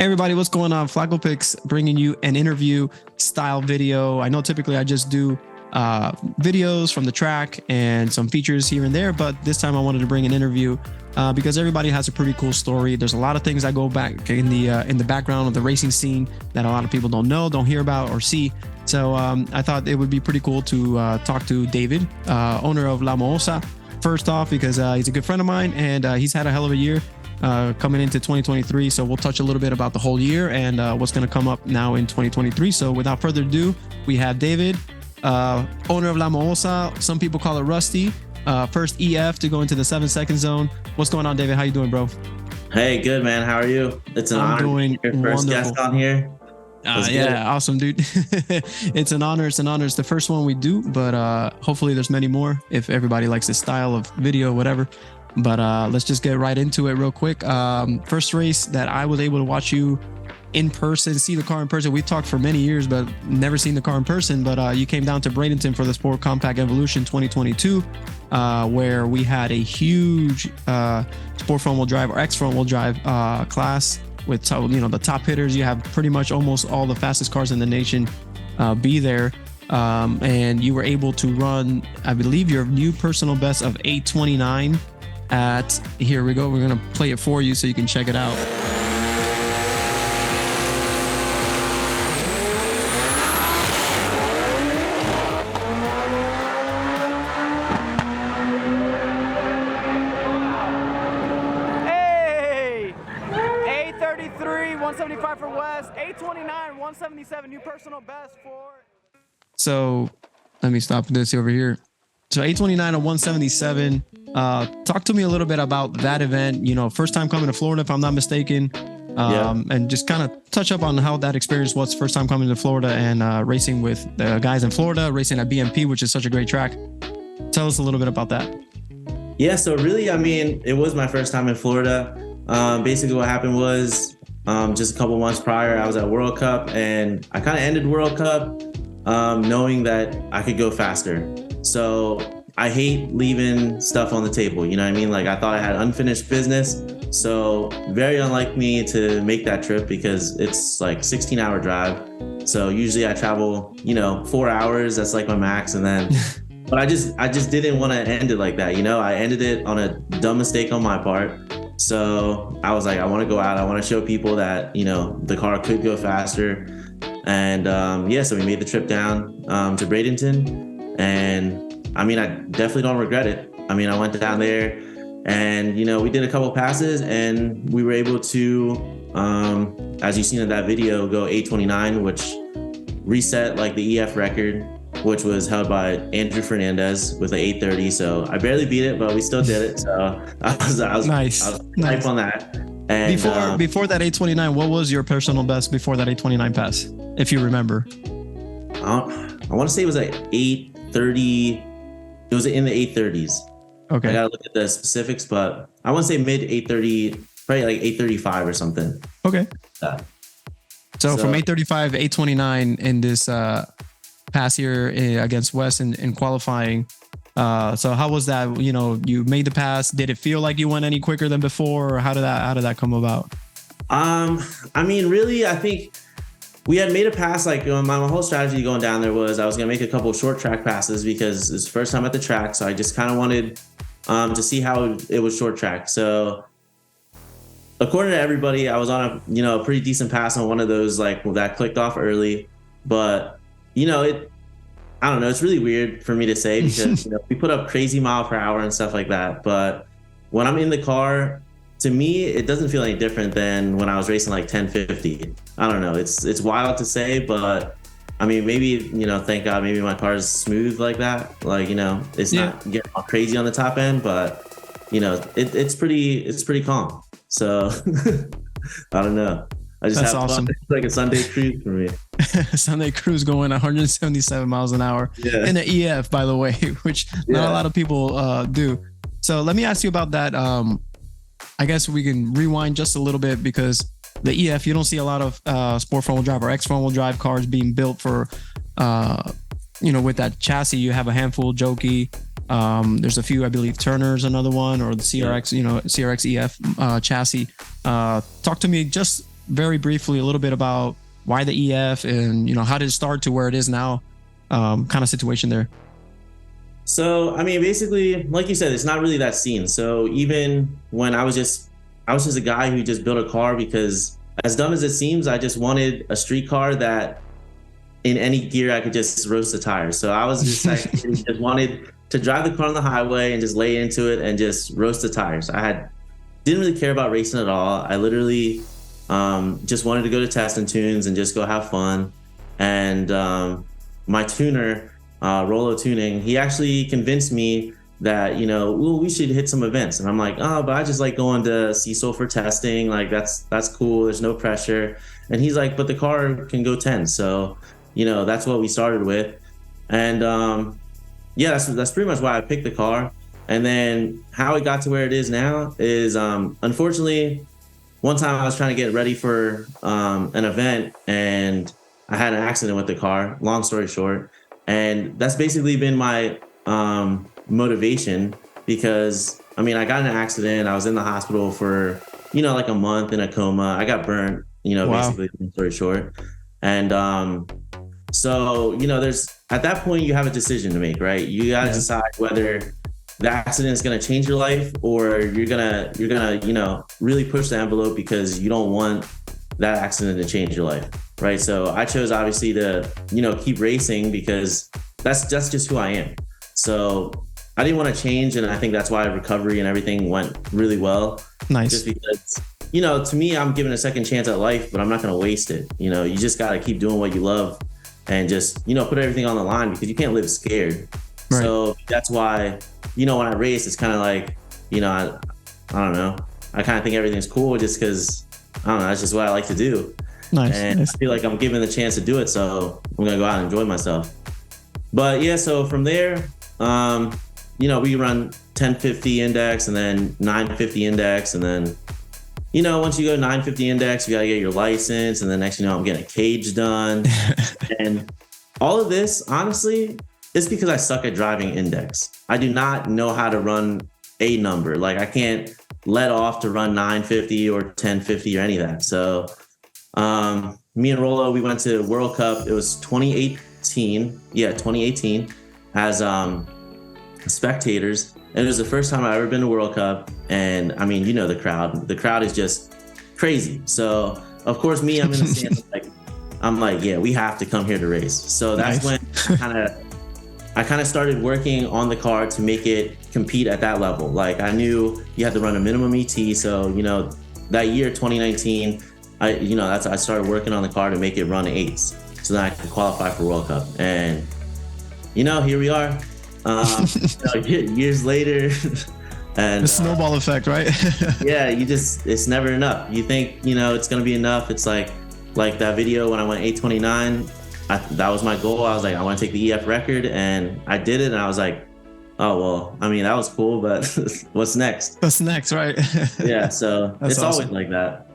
Everybody, what's going on? Flako Pics bringing you an interview style video. I know typically I just do videos from the track and some features here and there, but this time I wanted to bring an interview because everybody has a pretty cool story. There's a lot of things that go back in the background of the racing scene that a lot of people don't know, don't hear about or see. So I thought it would be pretty cool to talk to David, owner of La Mohosa, first off, because he's a good friend of mine and he's had a hell of a year coming into 2023. So we'll touch a little bit about the whole year and what's going to come up now in 2023. So without further ado, we have David, owner of La Mohosa. Some people call it Rusty. First EF to go into the 7-second zone. What's going on, David? How you doing, bro? Hey, good, man. How are you? It's an honor to be your first guest on here. Yeah, awesome, dude. It's an honor. It's the first one we do, but hopefully there's many more if everybody likes this style of video, whatever. But let's just get right into it real quick. First race that I was able to watch you in person, see the car in person. We've talked for many years, but never seen the car in person. But you came down to Bradenton for the Sport Compact Evolution 2022, where we had a huge Sport front-wheel drive or X front-wheel drive class with the top hitters. You have pretty much almost all the fastest cars in the nation be there. And you were able to run, I believe, your new personal best of 8:29 at, here we go. We're going to play it for you so you can check it out. Hey! 8:33, 175 for West, 8:29, 177, new personal best for... So let me stop this over here. So 8:29 and 177. Talk to me a little bit about that event. First time coming to Florida, if I'm not mistaken. And just kind of touch up on how that experience was first time coming to Florida and racing with the guys in Florida, racing at BMP, which is such a great track. Tell us a little bit about that. Yeah, so really, it was my first time in Florida. Basically what happened was just a couple months prior, I was at World Cup and I kind of ended World Cup knowing that I could go faster. So I hate leaving stuff on the table. You know what I mean? Like I thought I had unfinished business. So very unlike me to make that trip because it's like 16-hour drive. So usually I travel, 4 hours. That's like my max. And then, but I just didn't want to end it like that. I ended it on a dumb mistake on my part. So I was like, I want to go out. I want to show people that, the car could go faster. And so we made the trip down to Bradenton. And I definitely don't regret it. I went down there and, we did a couple passes and we were able to, as you've seen in that video, go 8:29, which reset like the EF record, which was held by Andrew Fernandez with an 8:30. So I barely beat it, but we still did it. So I was nice. hype on that. And before that 8:29, what was your personal best before that 8:29 pass, if you remember? I want to say it was like 8:30. It was in the 8:30s. Okay. I gotta look at the specifics, but I want to say mid 8:30, probably like 8:35 or something. Okay. So from 8:35 to 8:29 in this pass here against West in qualifying. So how was that? You made the pass. Did it feel like you went any quicker than before, or how did that come about? Really, I think we had made a pass. Like my whole strategy going down there was I was gonna make a couple of short track passes because it's the first time at the track. So I just kind of wanted to see how it was short track. So according to everybody, I was on a pretty decent pass on one of those that clicked off early, but I don't know. It's really weird for me to say because we put up crazy mile per hour and stuff like that. But when I'm in the car, to me, it doesn't feel any different than when I was racing like 1050. I don't know. It's wild to say, but maybe, thank God, maybe my car is smooth like that. Like, it's not getting all crazy on the top end, but it's pretty calm. So I don't know. I just That's have awesome. fun. It's like a Sunday cruise for me. Sunday cruise going 177 miles an hour in an EF, by the way, which not a lot of people do. So let me ask you about that. I guess we can rewind just a little bit because the EF, you don't see a lot of sport front-wheel drive or X front-wheel drive cars being built for, with that chassis. You have a handful of Jokey. There's a few, I believe Turner's another one, or the CRX, CRX EF chassis. Talk to me just very briefly a little bit about why the EF and, how did it start to where it is now, kind of situation there? So, I mean, basically, like you said, it's not really that scene. So even when I was just a guy who just built a car because, as dumb as it seems, I just wanted a street car that in any gear I could just roast the tires. So I was just like, just wanted to drive the car on the highway and just lay into it and just roast the tires. Didn't really care about racing at all. I literally just wanted to go to test and tunes and just go have fun. And my tuner, Rollo Tuning, he actually convinced me that, we should hit some events. And I'm like, oh, but I just like going to CSOL for testing. Like that's cool. There's no pressure. And he's like, but the car can go 10. So, that's what we started with. And that's pretty much why I picked the car. And then how it got to where it is now is, unfortunately, one time I was trying to get ready for an event and I had an accident with the car, long story short. And that's basically been my motivation because, I got in an accident. I was in the hospital for, like a month in a coma. I got burnt, Wow. Basically, long story short. And so, there's at that point, you have a decision to make, right? You got to decide whether the accident is going to change your life or you're gonna really push the envelope because you don't want that accident to change your life, right? So I chose obviously to keep racing because that's just who I am. So I didn't want to change, and I think that's why recovery and everything went really well. Nice. Just because to me, I'm given a second chance at life, but I'm not going to waste it. You just got to keep doing what you love and just put everything on the line because you can't live scared. Right. So that's why when I race, it's kind of like I don't know. I kind of think everything's cool just because I don't know. That's just what I like to do. Nice. And I feel like I'm given the chance to do it, so I'm gonna go out and enjoy myself. But yeah, so from there, we run 1050 index and then 950 index, and then once you go 950 index, you gotta get your license, and then next I'm getting a cage done, and all of this honestly is because I suck at driving index. I do not know how to run a number. Like I can't let off to run 950 or 1050 or any of that. So me and Rollo, we went to World Cup. It was 2018. Yeah, 2018 as spectators. And it was the first time I've ever been to World Cup. And the crowd. The crowd is just crazy. So of course me, I'm in the stands I'm like, yeah, we have to come here to race. So that's when I kind of started working on the car to make it compete at that level. Like I knew you had to run a minimum ET. So, that year, 2019, I started working on the car to make it run 8s so that I could qualify for World Cup. And, here we are, years later. And the snowball effect, right? Yeah, it's never enough. You think, it's going to be enough. It's like that video when I went 829. That was my goal. I was like, I want to take the EF record, and I did it. And I was like, oh, well, that was cool, but what's next? What's next, right? Yeah, so it's awesome. Always like that.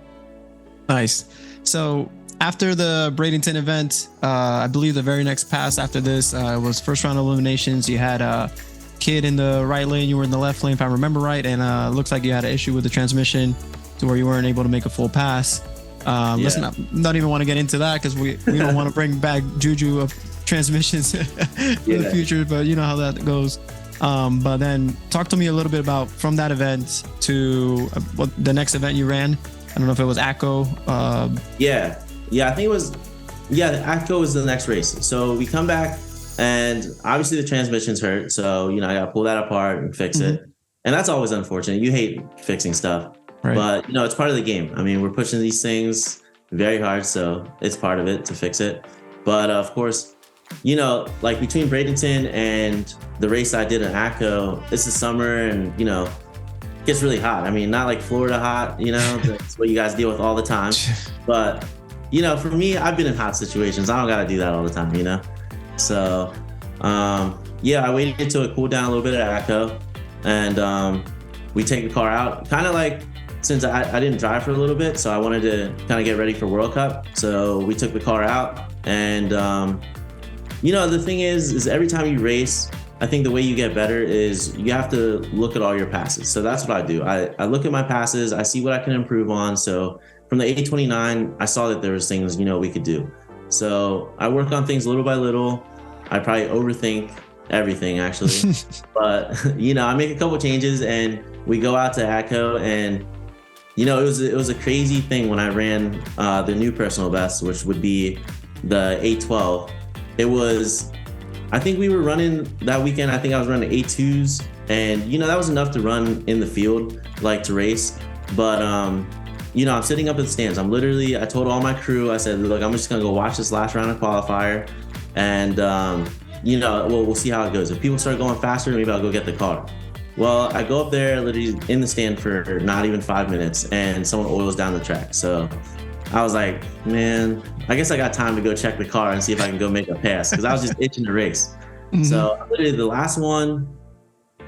Nice. So after the Bradenton event, I believe the very next pass after this was first round eliminations. You had a kid in the right lane, you were in the left lane, if I remember right, and looks like you had an issue with the transmission to where you weren't able to make a full pass. Let's not even want to get into that because we don't want to bring back juju of transmissions for the future, but you know how that goes. But then talk to me a little bit about from that event to what the next event you ran. I don't know if it was ACO. I think it was. Yeah, ACO was the next race. So we come back, and obviously the transmission's hurt. So I got to pull that apart and fix it, and that's always unfortunate. You hate fixing stuff. Right. But it's part of the game. We're pushing these things very hard, so it's part of it to fix it. But of course, like between Bradenton and the race I did in ACO, it's the summer and it gets really hot. Not like Florida hot, that's what you guys deal with all the time. But for me, I've been in hot situations. I don't gotta do that all the time, So I waited until it cooled down a little bit at ACO, and we take the car out, kind of like. Since I didn't drive for a little bit, so I wanted to kind of get ready for World Cup. So we took the car out, and the thing is every time you race, I think the way you get better is you have to look at all your passes. So that's what I do. I look at my passes, I see what I can improve on. So from the 829, I saw that there was things, we could do. So I work on things little by little. I probably overthink everything actually, but I make a couple changes and we go out to ATCO, and it was a crazy thing when I ran the new personal best, which would be the 812. It was, I think we were running that weekend. I think I was running 8.2s, and that was enough to run in the field, like to race. But I'm sitting up in the stands. I told all my crew, I said, look, I'm just gonna go watch this last round of qualifier, and we'll see how it goes. If people start going faster, maybe I'll go get the car. Well, I go up there literally in the stand for not even 5 minutes, and someone oils down the track. So I was like, man, I guess I got time to go check the car and see if I can go make a pass, because I was just itching to race. Mm-hmm. So literally the last one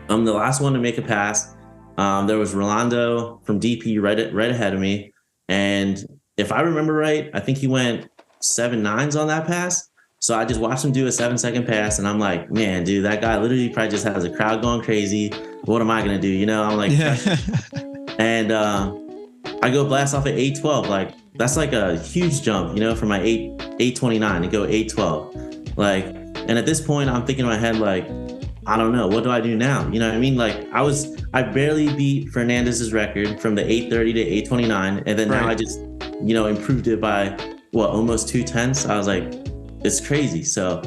to make a pass. There was Rolando from DP right ahead of me, and if I remember right, I think he went 7.9s on that pass. So I just watched him do a 7-second pass, and I'm like, man, dude, that guy literally probably just has a crowd going crazy. What am I gonna do? I'm like, yeah. And I go blast off at 812. Like, that's like a huge jump, from my 829 to go 812. Like, and at this point, I'm thinking in my head, like, I don't know, what do I do now? You know what I mean? Like, I barely beat Fernandez's record from the 830 to 829, and then now I just, improved it by almost 2/10. I was like, it's crazy. So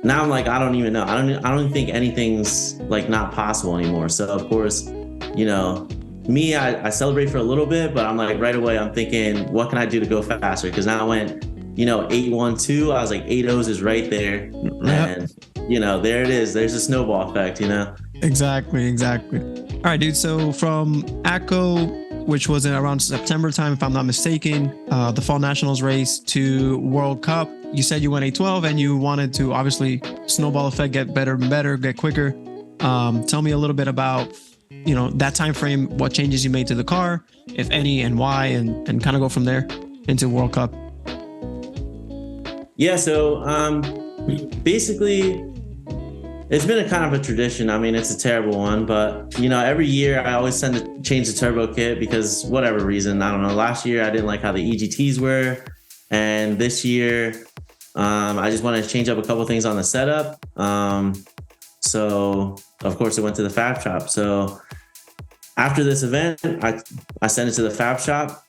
now I'm like, I don't even know. I don't think anything's like not possible anymore. So of course, me, I celebrate for a little bit, but I'm like, right away, I'm thinking, what can I do to go faster? Because now I went, 812. I was like, 8.0s is right there. Yep. And, there it is. There's a snowball effect, Exactly. All right, dude. So from ATCO, which was in around September time, if I'm not mistaken, the Fall Nationals race to World Cup, you said you went 812 and you wanted to obviously snowball effect, get better and better, get quicker. Tell me a little bit about, that time frame, what changes you made to the car, if any, and why, and kind of go from there into World Cup. Yeah, so basically, it's been a kind of a tradition. I mean, it's a terrible one, but every year I always tend to change the turbo kit because whatever reason, I don't know. Last year I didn't like how the EGTs were, and this year I just wanted to change up a couple things on the setup. So of course it went to the fab shop. So after this event, I sent it to the fab shop.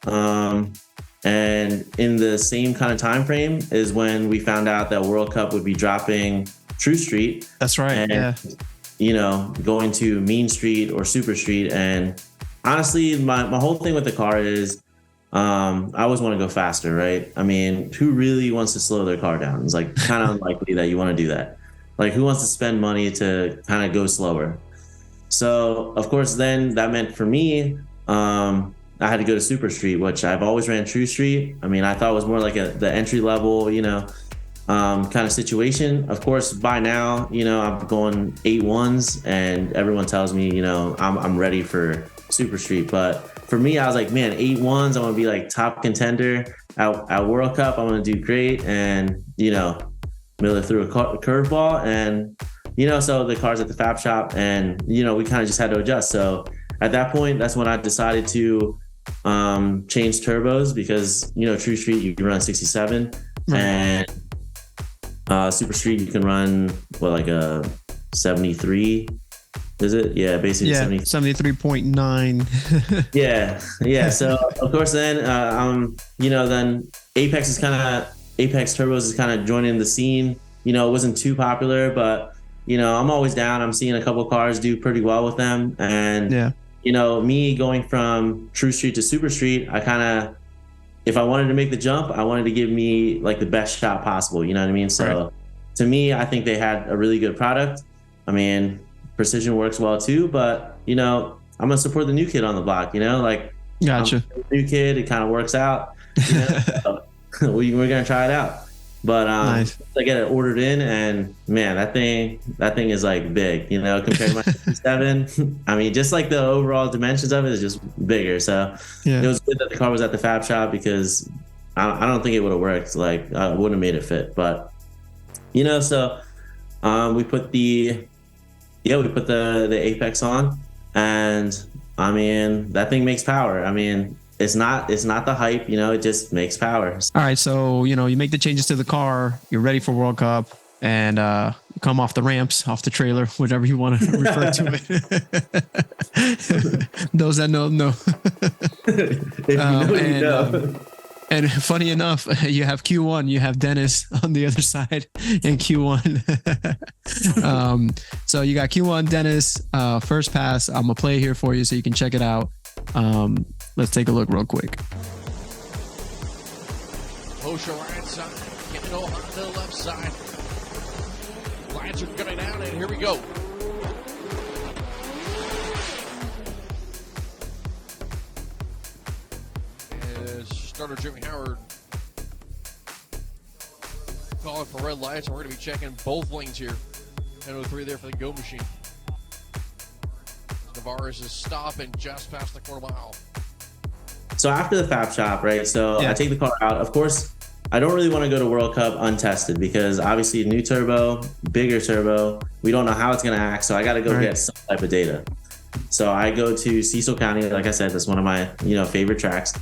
And in the same kind of time frame is when we found out that World Cup would be dropping True Street. That's right. And, yeah. Going to Mean Street or Super Street. And honestly, my whole thing with the car is I always want to go faster, right? I mean, who really wants to slow their car down? It's like kind of unlikely that you want to do that. Like, who wants to spend money to kind of go slower? So of course, then that meant for me, I had to go to Super Street, which I've always ran True Street. I mean, I thought it was more like the entry level, kind of situation. Of course, by now, I'm going 8.1s, and everyone tells me, I'm ready for Super Street. But for me, I was like, man, 8.1s, I want to be like top contender at World Cup. I'm going to do great. And, Miller threw a curveball, and, so the car's at the fab shop, and, we kind of just had to adjust. So at that point, that's when I decided to change turbos because, True Street, you can run 67, and Super Street, you can run like a 73. Is it? Yeah, basically 73.9. Yeah. So of course, then then Apex Turbos is kind of joining the scene. It wasn't too popular, but I'm always down. I'm seeing a couple cars do pretty well with them, and me going from True Street to Super Street, I kind of, if I wanted to make the jump, I wanted to give me like the best shot possible. You know what I mean? So to me, I think they had a really good product. I mean, precision works well too, but I'm gonna support the new kid on the block. Like, gotcha. New kid, it kind of works out. So we're gonna try it out. But nice. I get it ordered in, and man, that thing is like big, compared to my 57. I mean, just like the overall dimensions of it is just bigger. So it was good that the car was at the fab shop, because I don't think it would have worked. Like, I wouldn't have made it fit. But so we put the Apex on, and I mean, that thing makes power. I mean, it's not the hype, it just makes power. All right, so you make the changes to the car, you're ready for World Cup, and you come off the ramps, off the trailer, whatever you want to refer to it. Those that know. If you know, you know. And funny enough, you have Q1, you have Dennis on the other side in Q1. So you got Q1, Dennis, first pass. I'm gonna play here for you so you can check it out. Let's take a look real quick. Mohosa right side, getting on the left side. Lines are coming down, and here we go. Starter Jimmy Howard calling for red lights, and we're going to be checking both lanes here. 10:03 there for the Go machine. Navarez is stopping just past the quarter mile. So after the fab shop, right? So I take the car out. Of course, I don't really want to go to World Cup untested because obviously new turbo, bigger turbo. We don't know how it's going to act, so I got to go get some type of data. So I go to Cecil County. Like I said, that's one of my favorite tracks.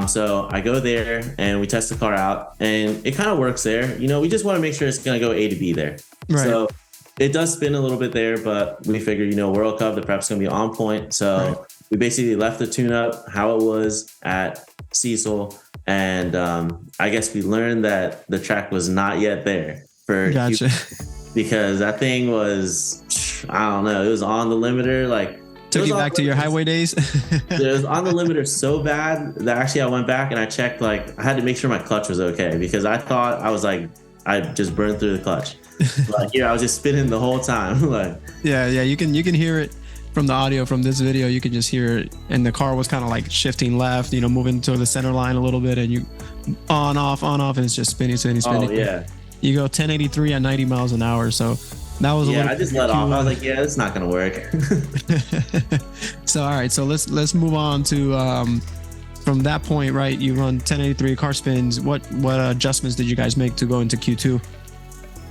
So I go there and we test the car out, and it kind of works there. We just want to make sure it's going to go A to B there. Right. So it does spin a little bit there, but we figured, World Cup, the prep's going to be on point. So we basically left the tune-up how it was at Cecil, and I guess we learned that the track was not yet there for gotcha. because that thing was, I don't know, it was on the limiter, like. Took you back to your highway days? It was on the limiter so bad that actually I went back and I checked, I had to make sure my clutch was okay because I thought I just burned through the clutch. I was just spinning the whole time. Yeah, you can hear it from the audio from this video. You can just hear it, and the car was kind of shifting left, moving to the center line a little bit, and you on off, and it's just spinning. Oh yeah. You go 1083 at 90 miles an hour, so. That was I just let off. I was like, it's not gonna work. So all right, so let's move on to from that point, right? You run 1083 car spins. What adjustments did you guys make to go into Q2?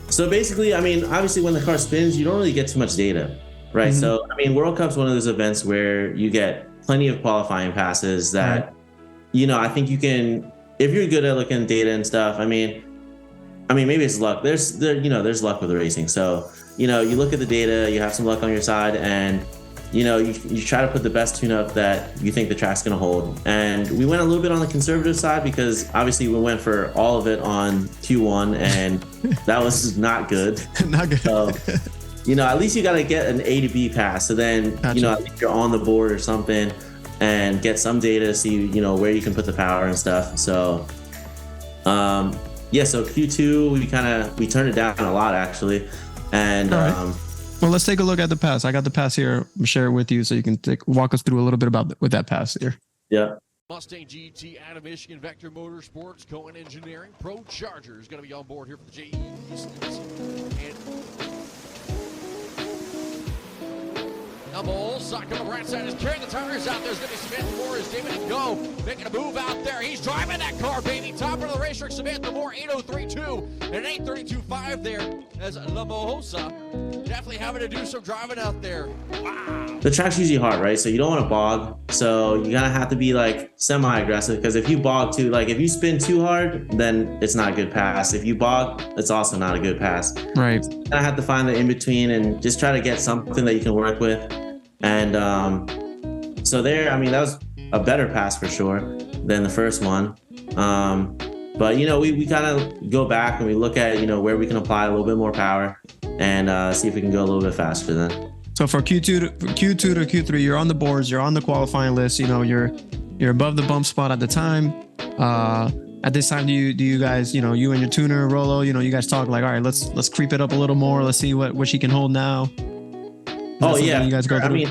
So basically, obviously when the car spins, you don't really get too much data, right? So World Cup's one of those events where you get plenty of qualifying passes that, I think you can, if you're good at looking at data and stuff. Maybe it's luck. There's luck with racing. So, you look at the data, you have some luck on your side, and, you try to put the best tune-up that you think the track's going to hold. And we went a little bit on the conservative side because obviously we went for all of it on Q1, and that was not good. Not good. So, at least you got to get an A to B pass. So then, gotcha. At least you're on the board or something and get some data to see, where you can put the power and stuff. So, so Q2, we turned it down a lot actually. And well, let's take a look at the pass. I got the pass here. I'm gonna share it with you so you can walk us through a little bit about with that pass here. Yeah. Mustang GT out of Michigan, Vector Motorsports, Cohen Engineering, Pro Charger is going to be on board here for the JEs. Now Mohosa coming right side is carrying the tires out. There's going to be Samantha Moore as David Ngo making a move out there. He's driving that car, baby. Top of the racetrack, Samantha Moore, 8:03.2 and an 8:32.5 there as La Mohosa definitely having to do some driving out there. Wow. The track's usually hard, right? So you don't want to bog. So you're going to have to be semi-aggressive because if you bog too, if you spin too hard, then it's not a good pass. If you bog, it's also not a good pass. Right. You're going to have to find the in-between and just try to get something that you can work with. And so there, that was a better pass for sure than the first one. But, we kind of go back and we look at, where we can apply a little bit more power and see if we can go a little bit faster then. So for Q2 to Q3, you're on the boards, you're on the qualifying list, you're above the bump spot at the time. At this time, do you guys, you and your tuner, Rolo, you guys talk all right, let's creep it up a little more. Let's see what she can hold now. You guys go through?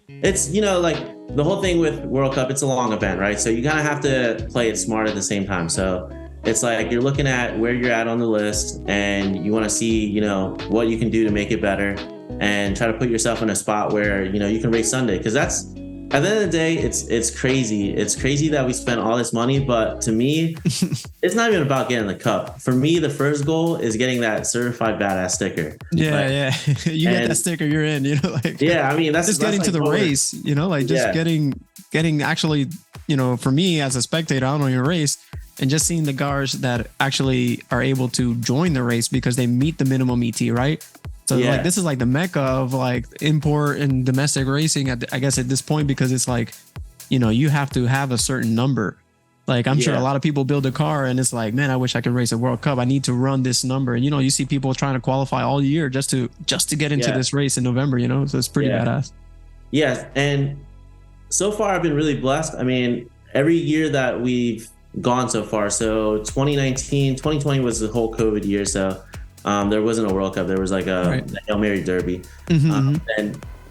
It's, the whole thing with World Cup, it's a long event, right? So you kind of have to play it smart at the same time. So it's you're looking at where you're at on the list and you want to see, what you can do to make it better and try to put yourself in a spot where, you can race Sunday. Because that's, at the end of the day, it's crazy. It's crazy that we spent all this money, but to me, it's not even about getting the cup. For me, the first goal is getting that certified badass sticker. Yeah. You get that sticker, you're in. That's that's just getting to the race. Getting actually, for me as a spectator, I don't even race, and just seeing the guys that actually are able to join the race because they meet the minimum ET, right? So like this is like the mecca of like import and domestic racing I guess at this point, because it's like, you have to have a certain number. Like I'm sure a lot of people build a car and it's like, man, I wish I could race a World Cup. I need to run this number. And you see people trying to qualify all year just to get into this race in November, so it's pretty badass. Yes. And so far I've been really blessed. I mean, every year that we've gone so far. So 2020 was the whole COVID year. So there wasn't a World Cup. There was like a Hail Mary Derby. And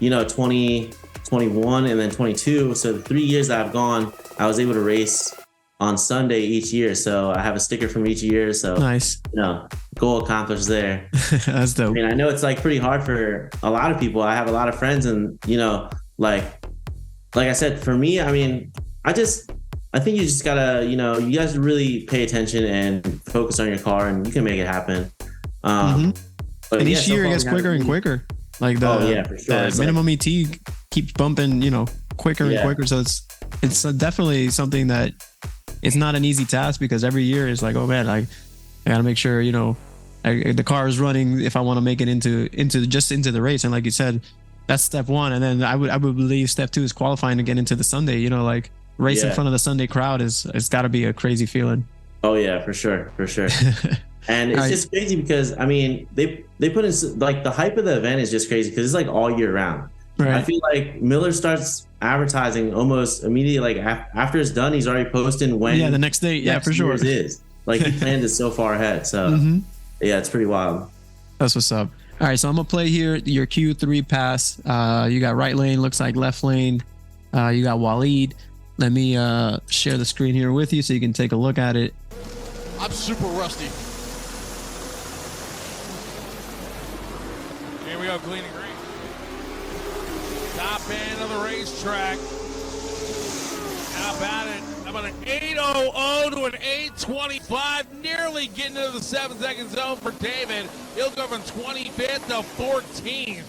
2021 and then 22. So the 3 years that I've gone, I was able to race on Sunday each year. So I have a sticker from each year. So nice. Goal accomplished there. That's dope. I mean, I know it's like pretty hard for a lot of people. I have a lot of friends and, like I said, for me, I mean, I think you just gotta, you guys really pay attention and focus on your car and you can make it happen. But and each year it gets quicker and quicker. Like for sure. The minimum ET keeps bumping, quicker and quicker. So it's definitely something that it's not an easy task, because every year it's like, oh man, I gotta make sure, the car is running if I want to make it into the race. And like you said, that's step one. And then I would believe step two is qualifying to get into the Sunday, like race in front of the Sunday crowd it's gotta be a crazy feeling. Oh yeah, for sure. And it's just crazy because I mean, they put in like the hype of the event is just crazy because it's like all year round. Right. I feel like Miller starts advertising almost immediately. Like after it's done, he's already posting when. Yeah, the next day. Yeah, for sure. It is like he planned it so far ahead. So yeah, it's pretty wild. That's what's up. All right, so I'm gonna play here your Q3 pass. You got right lane, looks like left lane. You got Waleed. Let me share the screen here with you so you can take a look at it. I'm super rusty. Here we go, clean and green. Top end of the racetrack. How about it? How about an 8:00 to an 8:25? Nearly getting into the 7-second zone for David. He'll go from 25th to 14th.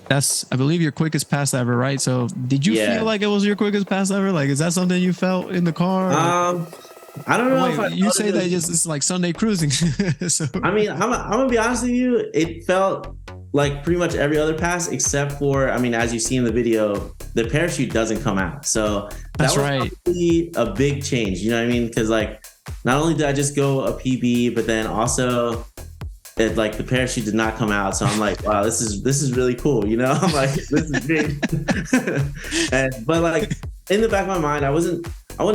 That's, I believe, your quickest pass ever, right? So did you feel like it was your quickest pass ever? Like, is that something you felt in the car? I don't know. Wait, you say that it's like Sunday cruising. So I mean, I'm gonna be honest with you. It felt like pretty much every other pass except for, I mean, as you see in the video, the parachute doesn't come out. So that was probably a big change. You know what I mean? Because like, not only did I just go a PB, but then also the parachute did not come out. So I'm like, wow, this is really cool. I'm like, this is big. But like in the back of my mind, I wouldn't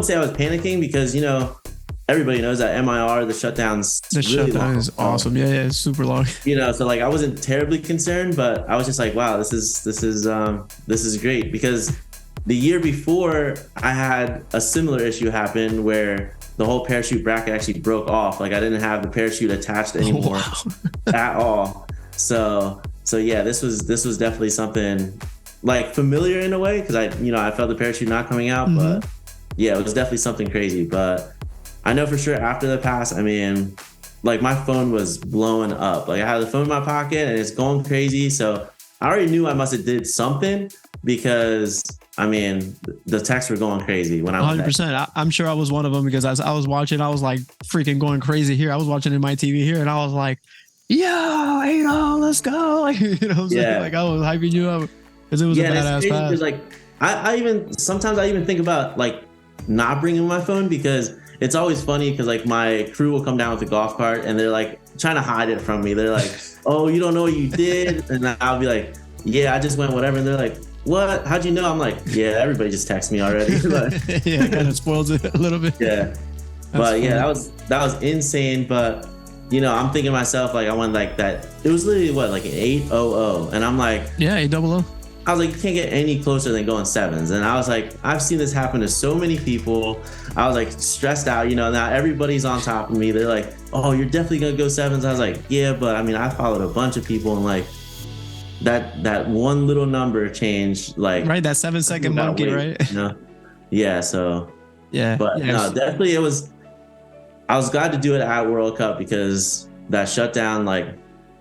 say I was panicking because, everybody knows that MIR, the shutdown's really long. Is awesome. Yeah, it's super long. So like I wasn't terribly concerned, but I was just like, wow, this is great, because the year before I had a similar issue happen where the whole parachute bracket actually broke off. Like I didn't have the parachute attached anymore at all. So yeah, this was definitely something like familiar in a way, because I felt the parachute not coming out, but yeah, it was definitely something crazy. But I know for sure after the pass, I mean, like my phone was blowing up. Like I had the phone in my pocket and it's going crazy. So I already knew I must have did something, because I mean, the texts were going crazy when I was 100%. I'm sure I was one of them, because as I was watching, I was like freaking going crazy here. I was watching in my TV here and I was like, yo, let's go. Like, what I'm saying? Like I was hyping you up because it was a badass pass. Like sometimes I even think about like not bringing my phone, because it's always funny because like my crew will come down with the golf cart and they're like trying to hide it from me. They're like, oh, you don't know what you did? And I'll be like, yeah, I just went whatever. And they're like, what? How'd you know? I'm like, yeah, everybody just texted me already. Yeah, it kind of spoils it a little bit. Yeah. But yeah, that was insane. But I'm thinking to myself, like I went like that. It was literally like an 8:00. And I'm like, yeah, 8:00. I was like, you can't get any closer than going sevens. And I was like, I've seen this happen to so many people. I was like stressed out, now everybody's on top of me. They're like, oh, you're definitely going to go sevens. I was like, yeah, but I mean, I followed a bunch of people and like that one little number changed. Like, right. That 7-second monkey, right? Yeah. So, yeah. But no, definitely I was glad to do it at World Cup, because that shutdown, like,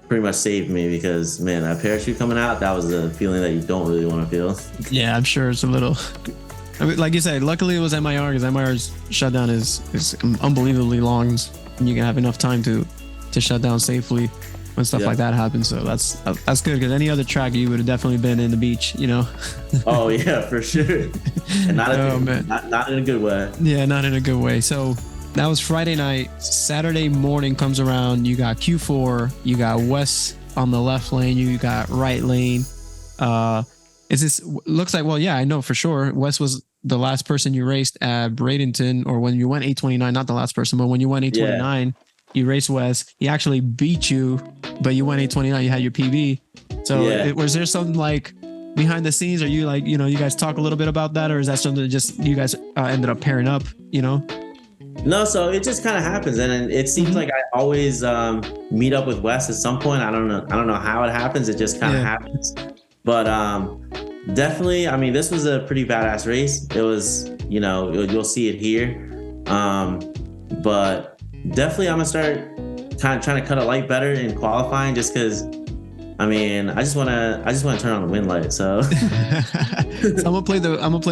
pretty much saved me, because man, that parachute coming out, that was a feeling that you don't really want to feel. Yeah, I'm sure it's a little I mean, like you said, luckily it was MIR because MIR's shutdown is unbelievably long. And you can have enough time to shut down safely when stuff like that happens. So that's good, because any other track you would have definitely been in the beach, you know. Oh yeah, for sure. And not in a good way. Yeah, not in a good way. So that was Friday night. Saturday morning comes around. You got Q4. You got Wes on the left lane. You got right lane. Is this looks like? Well, yeah, I know for sure. Wes was the last person you raced at Bradenton, or when you went 829. Not the last person, but when you went 829, you raced Wes. He actually beat you, but you went 829. You had your PB. So was there something like behind the scenes? Are you like, you guys talk a little bit about that, or is that something that just you guys ended up pairing up? No, so it just kind of happens, and it seems like I always meet up with Wes at some point. I don't know how it happens. It just kind of happens. But definitely, I mean, this was a pretty badass race. It was, you'll see it here. But definitely, I'm gonna start kind of trying to cut a light better in qualifying, just because. I mean, I just wanna turn on the wind light. So, so I'm gonna play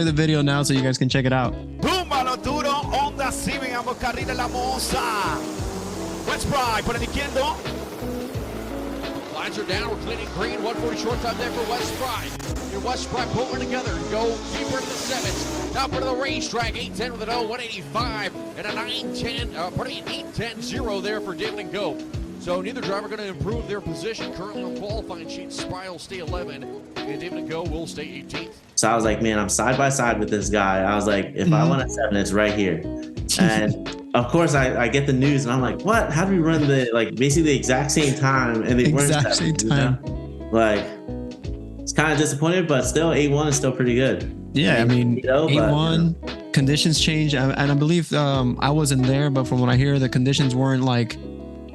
the video now so you guys can check it out. Túmbalo duro, Honda Civic, ambos carriles la Mohosa. West Pride por el izquierdo. Lines are down. We're cleaning green. 140 short time there for West Pride. Your West Pride pulling together. Go deeper into the sevens. Now for the racetrack. 810 with an O, 185, and a 910. An 810-0 there for David Ngo. So neither driver going to improve their position. Currently on qualifying sheet, Spy will stay 11, and David Ngo will stay 18th. So I was like, man, I'm side by side with this guy. I was like, if I want a 7, it's right here. And of course, I get the news, and I'm like, what? How do we run basically the exact same time? And they weren't exact same time. Like, it's kind of disappointed, but still, 8-1 is still pretty good. Yeah, I mean, 8-1, conditions change, and I believe I wasn't there, but from what I hear, the conditions weren't like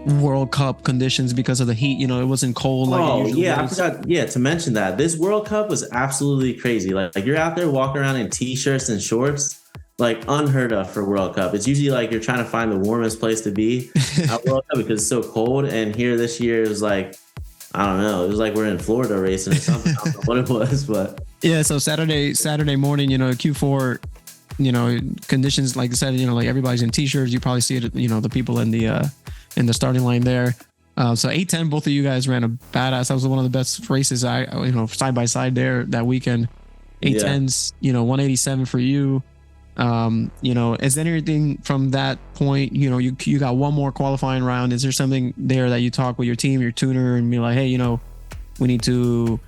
World Cup conditions because of the heat. It wasn't cold like it usually is. I forgot to mention that this World Cup was absolutely crazy. Like you're out there walking around in t-shirts and shorts, like unheard of for World Cup. It's usually like you're trying to find the warmest place to be at World Cup because it's so cold. And here this year it was like, I don't know, it was like we're in Florida racing or something. I don't know what it was, but yeah. So Saturday morning, Q4, conditions, like I said, like everybody's in t-shirts. You probably see it, the people in the starting line there. So 810, both of you guys ran a badass. That was one of the best races side by side there that weekend. 810s, 187 for you. Is there anything from that point, you got one more qualifying round. Is there something there that you talk with your team, your tuner, and be like, hey, we need to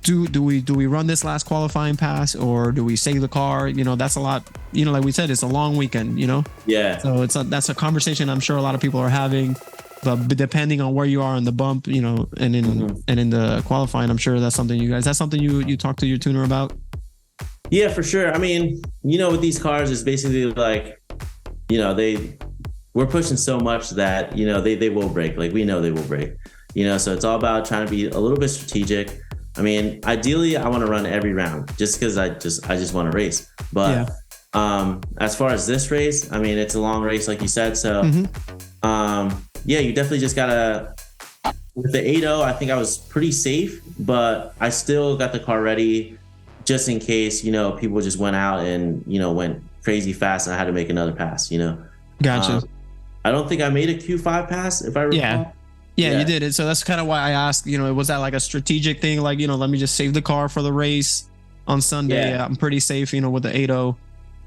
do we run this last qualifying pass, or do we save the car? That's a lot, like we said, it's a long weekend, so that's a conversation I'm sure a lot of people are having, but depending on where you are on the bump, and in the qualifying, I'm sure that's something you talk to your tuner about. Yeah, for sure. I mean, with these cars, it's basically like, we're pushing so much that, they will break. Like, we know they will break, so it's all about trying to be a little bit strategic. I mean, ideally, I want to run every round just because I just want to race. But as far as this race, I mean, it's a long race, like you said. So, you definitely just gotta. With the 8.0, I think I was pretty safe, but I still got the car ready just in case, people just went out and, went crazy fast and I had to make another pass, Gotcha. I don't think I made a Q5 pass, if I recall. Yeah, you did it. So that's kind of why I asked, was that like a strategic thing? Like, let me just save the car for the race on Sunday. I'm pretty safe, with the 8.0.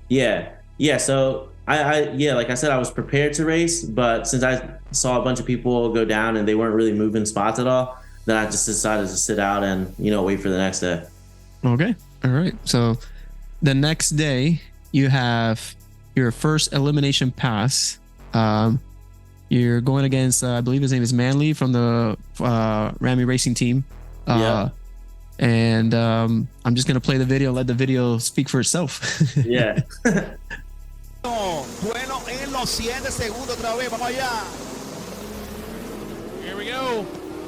Yeah. So I like I said, I was prepared to race, but since I saw a bunch of people go down and they weren't really moving spots at all, then I just decided to sit out and, wait for the next day. Okay. All right. So the next day you have your first elimination pass. You're going against, I believe his name is Manley from the Ramy Racing team. And I'm just going to play the video, let the video speak for itself. Yeah. Bueno, en los 100 segundos otra vez, vamos allá. Here we go.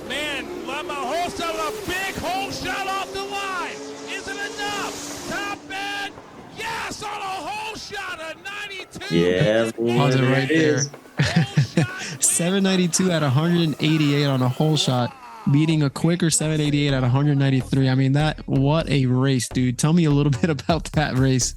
Man, La Mohosa, a big hole shot off the line. Is it enough? Top end. Yes, on a hole shot, a 92. Yeah, pause it right there. 792 at 188 on a hole shot. beating a quicker 788 at 193. I mean, what a race, dude. Tell me a little bit about that race.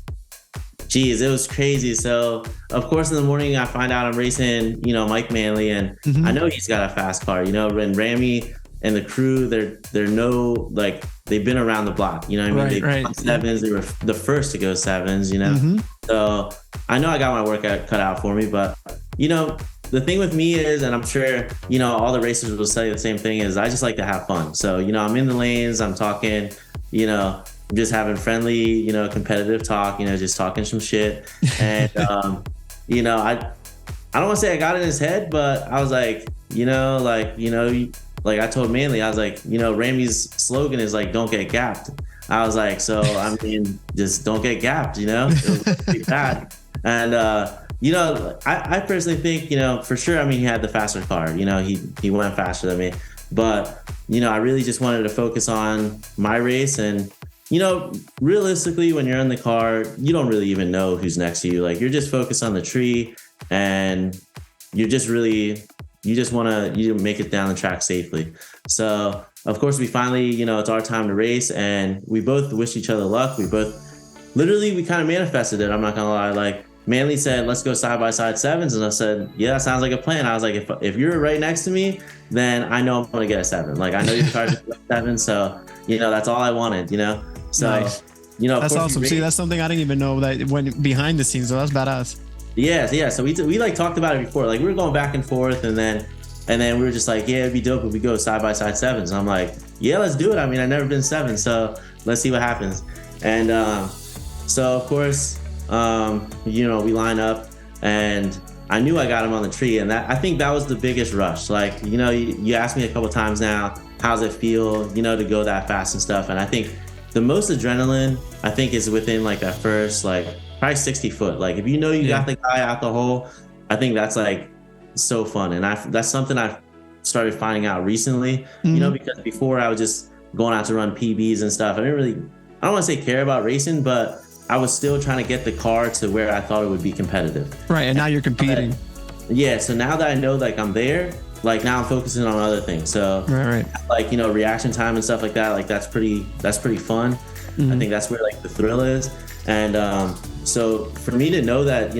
Jeez, it was crazy. So, of course, in the morning, I find out I'm racing, Mike Manley, and I know he's got a fast car, and Ramy and the crew, they've been around the block, you know what I mean? They've gone sevens. They were the first to go sevens, So I know I got my work cut out for me, but, the thing with me is, and I'm sure, all the racers will say the same thing, is I just like to have fun. So, I'm in the lanes, I'm talking, just having friendly, competitive talk, just talking some shit. And, I don't want to say I got it in his head, but I was like, like I told Manley, I was like, Ramy's slogan is like, don't get gapped. I was like, so, I mean, just don't get gapped, it was pretty bad. And, I personally think, for sure, I mean, he had the faster car, he went faster than me, but, I really just wanted to focus on my race. And, realistically, when you're in the car, you don't really even know who's next to you. Like, you're just focused on the tree, and you just want to make it down the track safely. So, of course, we finally, it's our time to race, and we both wished each other luck. We kind of manifested it. I'm not gonna lie. Like, Manley said, let's go side by side sevens. And I said, yeah, that sounds like a plan. I was like, if you're right next to me, then I know I'm going to get a 7. Like, I know your car's a 7. So, that's all I wanted, So, nice. That's awesome. See, that's something I didn't even know that went behind the scenes. So that's badass. Yeah. So we like talked about it before. Like, we were going back and forth, and then we were just like, yeah, it'd be dope if we go side by side sevens. And I'm like, yeah, let's do it. I mean, I've never been 7, so let's see what happens. And so of course, we line up, and I knew I got him on the tree, and I think that was the biggest rush. Like, you asked me a couple times now, how's it feel, to go that fast and stuff. And I think the most adrenaline, I think, is within like that first, like, probably 60 foot. Like, if you got the guy out the hole, I think that's like so fun. And that's something I've started finding out recently, because before I was just going out to run PBs and stuff. I don't want to say care about racing, but I was still trying to get the car to where I thought it would be competitive. Right. And now you're competing. Yeah. So now that I know, like, I'm there, like, now I'm focusing on other things. So right. Like, reaction time and stuff like that. Like, that's pretty fun. I think that's where, like, the thrill is. And, so for me to know that,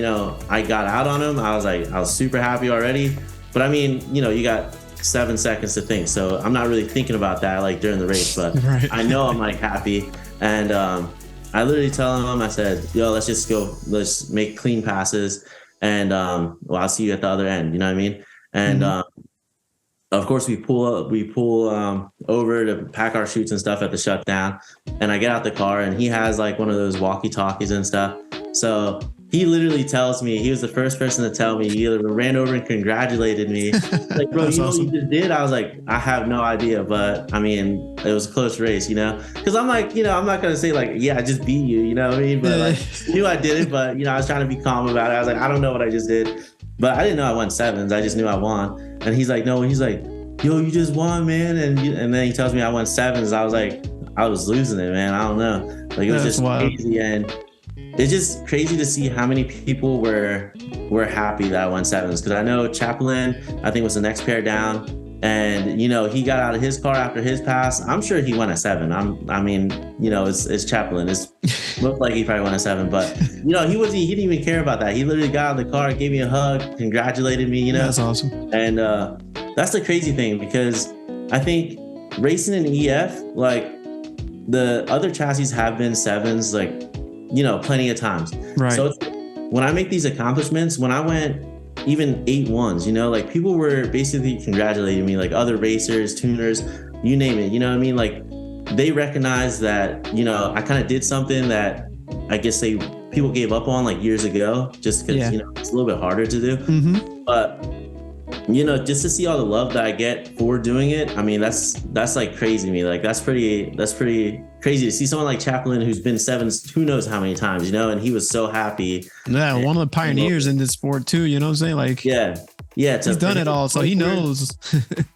I got out on him, I was super happy already. But I mean, you got 7 seconds to think. So I'm not really thinking about that, like, during the race, but right. I know I'm, like, happy. And, I literally tell him, I said, yo, let's make clean passes. And, I'll see you at the other end. You know what I mean? And, of course, we pull over to pack our chutes and stuff at the shutdown. And I get out the car, and he has like one of those walkie-talkies and stuff. So he literally tells me, he was the first person to tell me, he ran over and congratulated me. Like, bro, you know what you just did? I was like, I have no idea, but I mean, it was a close race, Because I'm like, I'm not going to say like, yeah, I just beat you, you know what I mean? But like, I knew I did it, but, I was trying to be calm about it. I was like, I don't know what I just did. But I didn't know I won 7s. I just knew I won. And he's like, no, he's like, yo, you just won, man. And then he tells me I won 7s. I was like, I was losing it, man. I don't know. Like, it was just wild. Crazy. And it's just crazy to see how many people were happy that I won 7s. Because I know Chaplin, I think, was the next pair down. And, he got out of his car after his pass. I'm sure he won a 7. It's Chaplin. It's looked like he probably won a 7. But, he didn't even care about that. He literally got out of the car, gave me a hug, congratulated me, That's awesome. And that's the crazy thing, because I think racing in EF, like, the other chassis have been 7s, like, plenty of times. Right. So when I make these accomplishments, when I went even 8-1s, like, people were basically congratulating me, like other racers, tuners, you name it, you know what I mean? Like, they recognize that, I kind of did something that I guess people gave up on like years ago, just because, it's a little bit harder to do. But, just to see all the love that I get for doing it, I mean, that's like crazy to me. Like, that's pretty crazy to see someone like Chaplin, who's been 7s who knows how many times, and he was so happy. Yeah, one of the pioneers in this sport too, you know what I'm saying? Like, yeah, he's done it all, so he knows.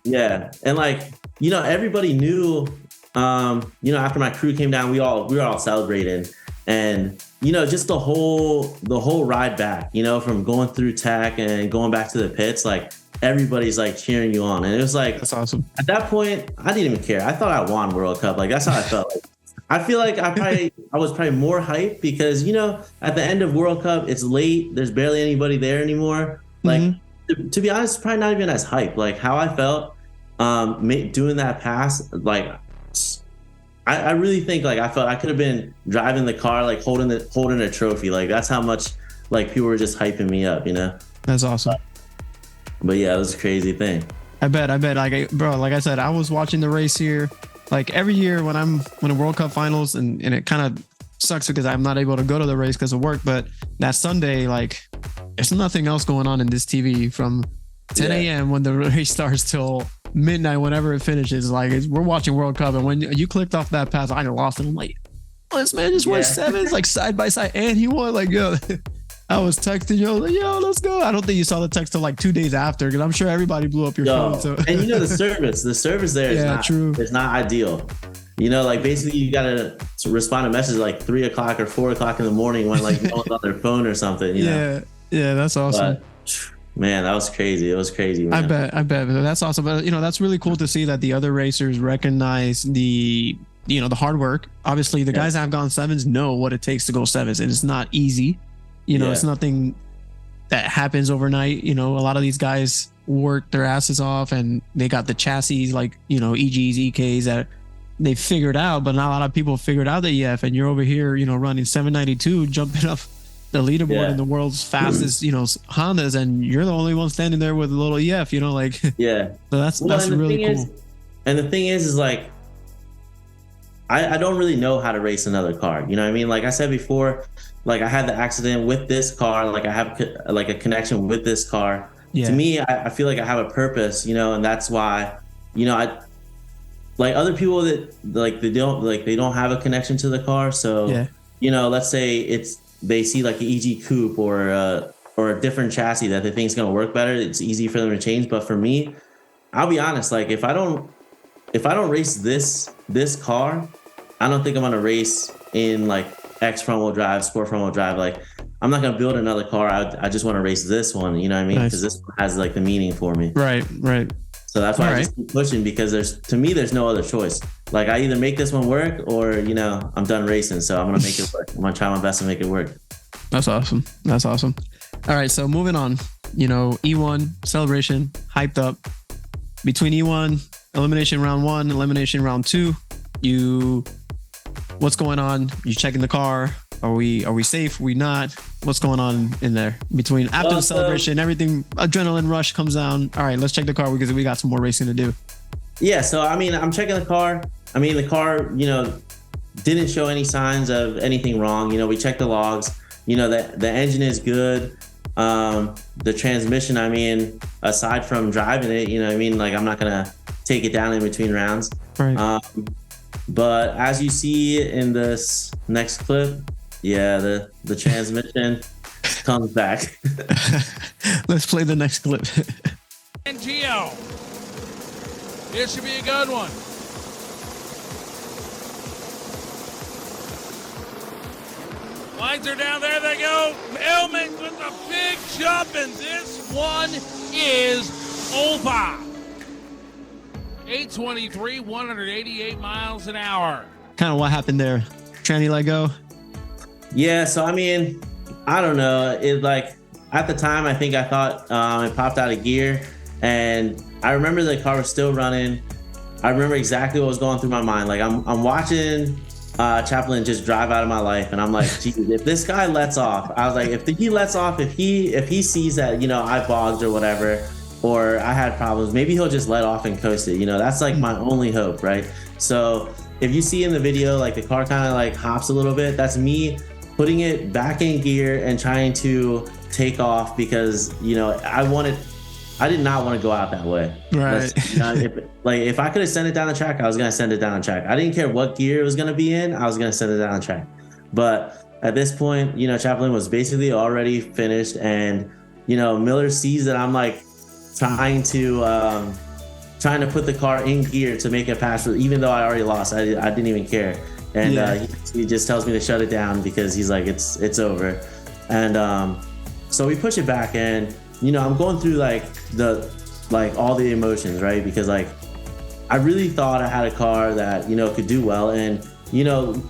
Yeah, and like, everybody knew, after my crew came down, we were all celebrating, and just the whole ride back, from going through tech and going back to the pits, like, everybody's like cheering you on. And it was like, That's awesome. at that point, I didn't even care. I thought I won World Cup. Like, that's how I felt. Like, I feel like I was probably more hyped because, you know, at the end of World Cup, it's late. There's barely anybody there anymore. Like, to be honest, probably not even as hype. Like how I felt doing that pass, like I really think like I felt I could have been driving the car, like holding a trophy. Like that's how much like people were just hyping me up, you know? That's awesome. But yeah, it was a crazy thing. I bet. Like, bro, like I said, I was watching the race here. Like every year when the World Cup finals, and it kind of sucks because I'm not able to go to the race because of work. But that Sunday, like, there's nothing else going on in this TV from 10 a.m. when the race starts till midnight, whenever it finishes. Like, we're watching World Cup, and when you clicked off that pass, I lost it. I'm like, oh, this man just won sevens, like side by side, and he won. Like, yo, I was texting you, like, yo, let's go. I don't think you saw the text till like 2 days after, because I'm sure everybody blew up your phone. So. And you know the service there is not ideal. You know, like basically you gotta respond to messages like 3 o'clock or 4 o'clock in the morning when like no one's on their phone or something. You know? Yeah, that's awesome. But, man, that was crazy. It was crazy. Man. I bet. That's awesome. But you know, that's really cool to see that the other racers recognize the hard work. Obviously, the guys that have gone sevens know what it takes to go sevens, and it's not easy. You know, it's nothing that happens overnight. You know, a lot of these guys work their asses off, and they got the chassis like, you know, EGs, EKs that they figured out, but not a lot of people figured out the EF. And you're over here, you know, running 792, jumping up the leaderboard in the world's fastest, you know, Hondas, and you're the only one standing there with a little EF. You know, like so that's really cool. And the thing is like, I don't really know how to race another car. You know what I mean? Like I said before, like I had the accident with this car. Like I have like a connection with this car. Yeah. To me, I feel like I have a purpose, you know, and that's why, you know, I like other people that like they don't have a connection to the car. So, you know, let's say they see like an EG coupe or a different chassis that they think is going to work better. It's easy for them to change. But for me, I'll be honest, like if I don't race this car, I don't think I'm going to race in like X front wheel drive, sport front wheel drive. Like I'm not going to build another car. I just want to race this one. You know what I mean? Because this one has like the meaning for me. Right. So that's why I just keep pushing, because there's no other choice. Like I either make this one work or, you know, I'm done racing. So I'm going to make it work. I'm going to try my best to make it work. That's awesome. All right. So moving on, you know, E1 celebration, hyped up. Between E1, elimination round 1, elimination round 2, what's going on? You checking the car? Are we safe? We not? What's going on in there between after the celebration? Everything, adrenaline rush comes down. All right, let's check the car because we got some more racing to do. Yeah, so I mean, I'm checking the car. I mean, the car, you know, didn't show any signs of anything wrong. You know, we checked the logs. You know, the engine is good. The transmission, I mean, aside from driving it, you know what I mean? Like, I'm not gonna take it down in between rounds. Right. But as you see in this next clip, the transmission comes back. Let's play the next clip. And Gio, this should be a good one. Lights are down, there they go. Elman with a big jump, and this one is over. 823, 188 miles an hour. Kind of what happened there? Tranny let go? Yeah, so I mean, I don't know. It like at the time, I think I thought it popped out of gear, and I remember the car was still running. I remember exactly what was going through my mind. Like I'm watching Chaplin just drive out of my life, and I'm like, geez, if this guy lets off, I was like, if he lets off, if he sees that, you know, I bogged or whatever, or I had problems, maybe he'll just let off and coast it. You know, that's like my only hope, right? So if you see in the video, like the car kind of like hops a little bit, that's me putting it back in gear and trying to take off, because, you know, I did not want to go out that way. Right. You know, if I could have sent it down the track, I was going to send it down the track. I didn't care what gear it was going to be in. I was going to send it down the track. But at this point, you know, Chaplin was basically already finished, and, you know, Miller sees that I'm like trying to put the car in gear to make it pass, even though I already lost. I didn't even care. And he just tells me to shut it down because he's like, it's over. And so we push it back, and, you know, I'm going through like like all the emotions, right? Because like I really thought I had a car that, you know, could do well. And, you know,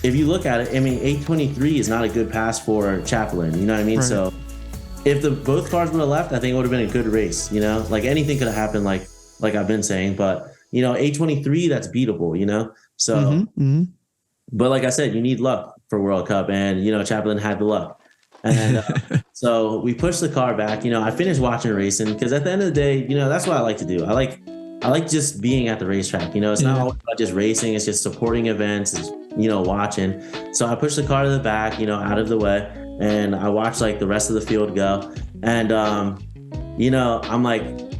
if you look at it, I mean, 823 is not a good pass for Chaplin, you know what I mean? Right. So if both cars would have left, I think it would have been a good race, you know? Like anything could have happened, like I've been saying, but you know, 823, that's beatable, you know? So, but like I said, you need luck for World Cup, and, you know, Chaplin had the luck. And so we pushed the car back. You know, I finished watching racing because at the end of the day, you know, that's what I like to do. I like just being at the racetrack. You know, it's not all about just racing. It's just supporting events, it's, you know, watching. So I pushed the car to the back, you know, out of the way, and I watched like the rest of the field go. And, you know,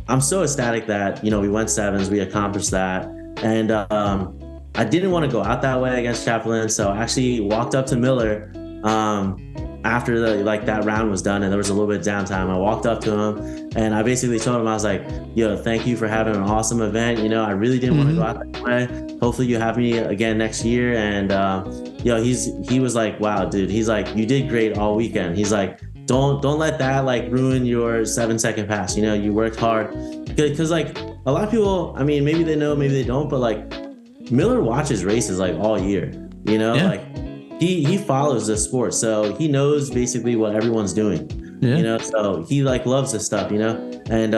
I'm so ecstatic that, you know, we went sevens, we accomplished that. And I didn't want to go out that way against Chaplin. So I actually walked up to Miller after that round was done and there was a little bit of downtime. I walked up to him and I basically told him, I was like, yo, thank you for having an awesome event. You know, I really didn't want to go out that way. Hopefully you have me again next year. And he was like, wow, dude. He's like, you did great all weekend. He's like, don't let that like ruin your 7-second pass. You know, you worked hard. Because like a lot of people, I mean, maybe they know, maybe they don't, but like Miller watches races like all year, you know, like he follows the sport. So he knows basically what everyone's doing, you know, so he like loves this stuff, you know? And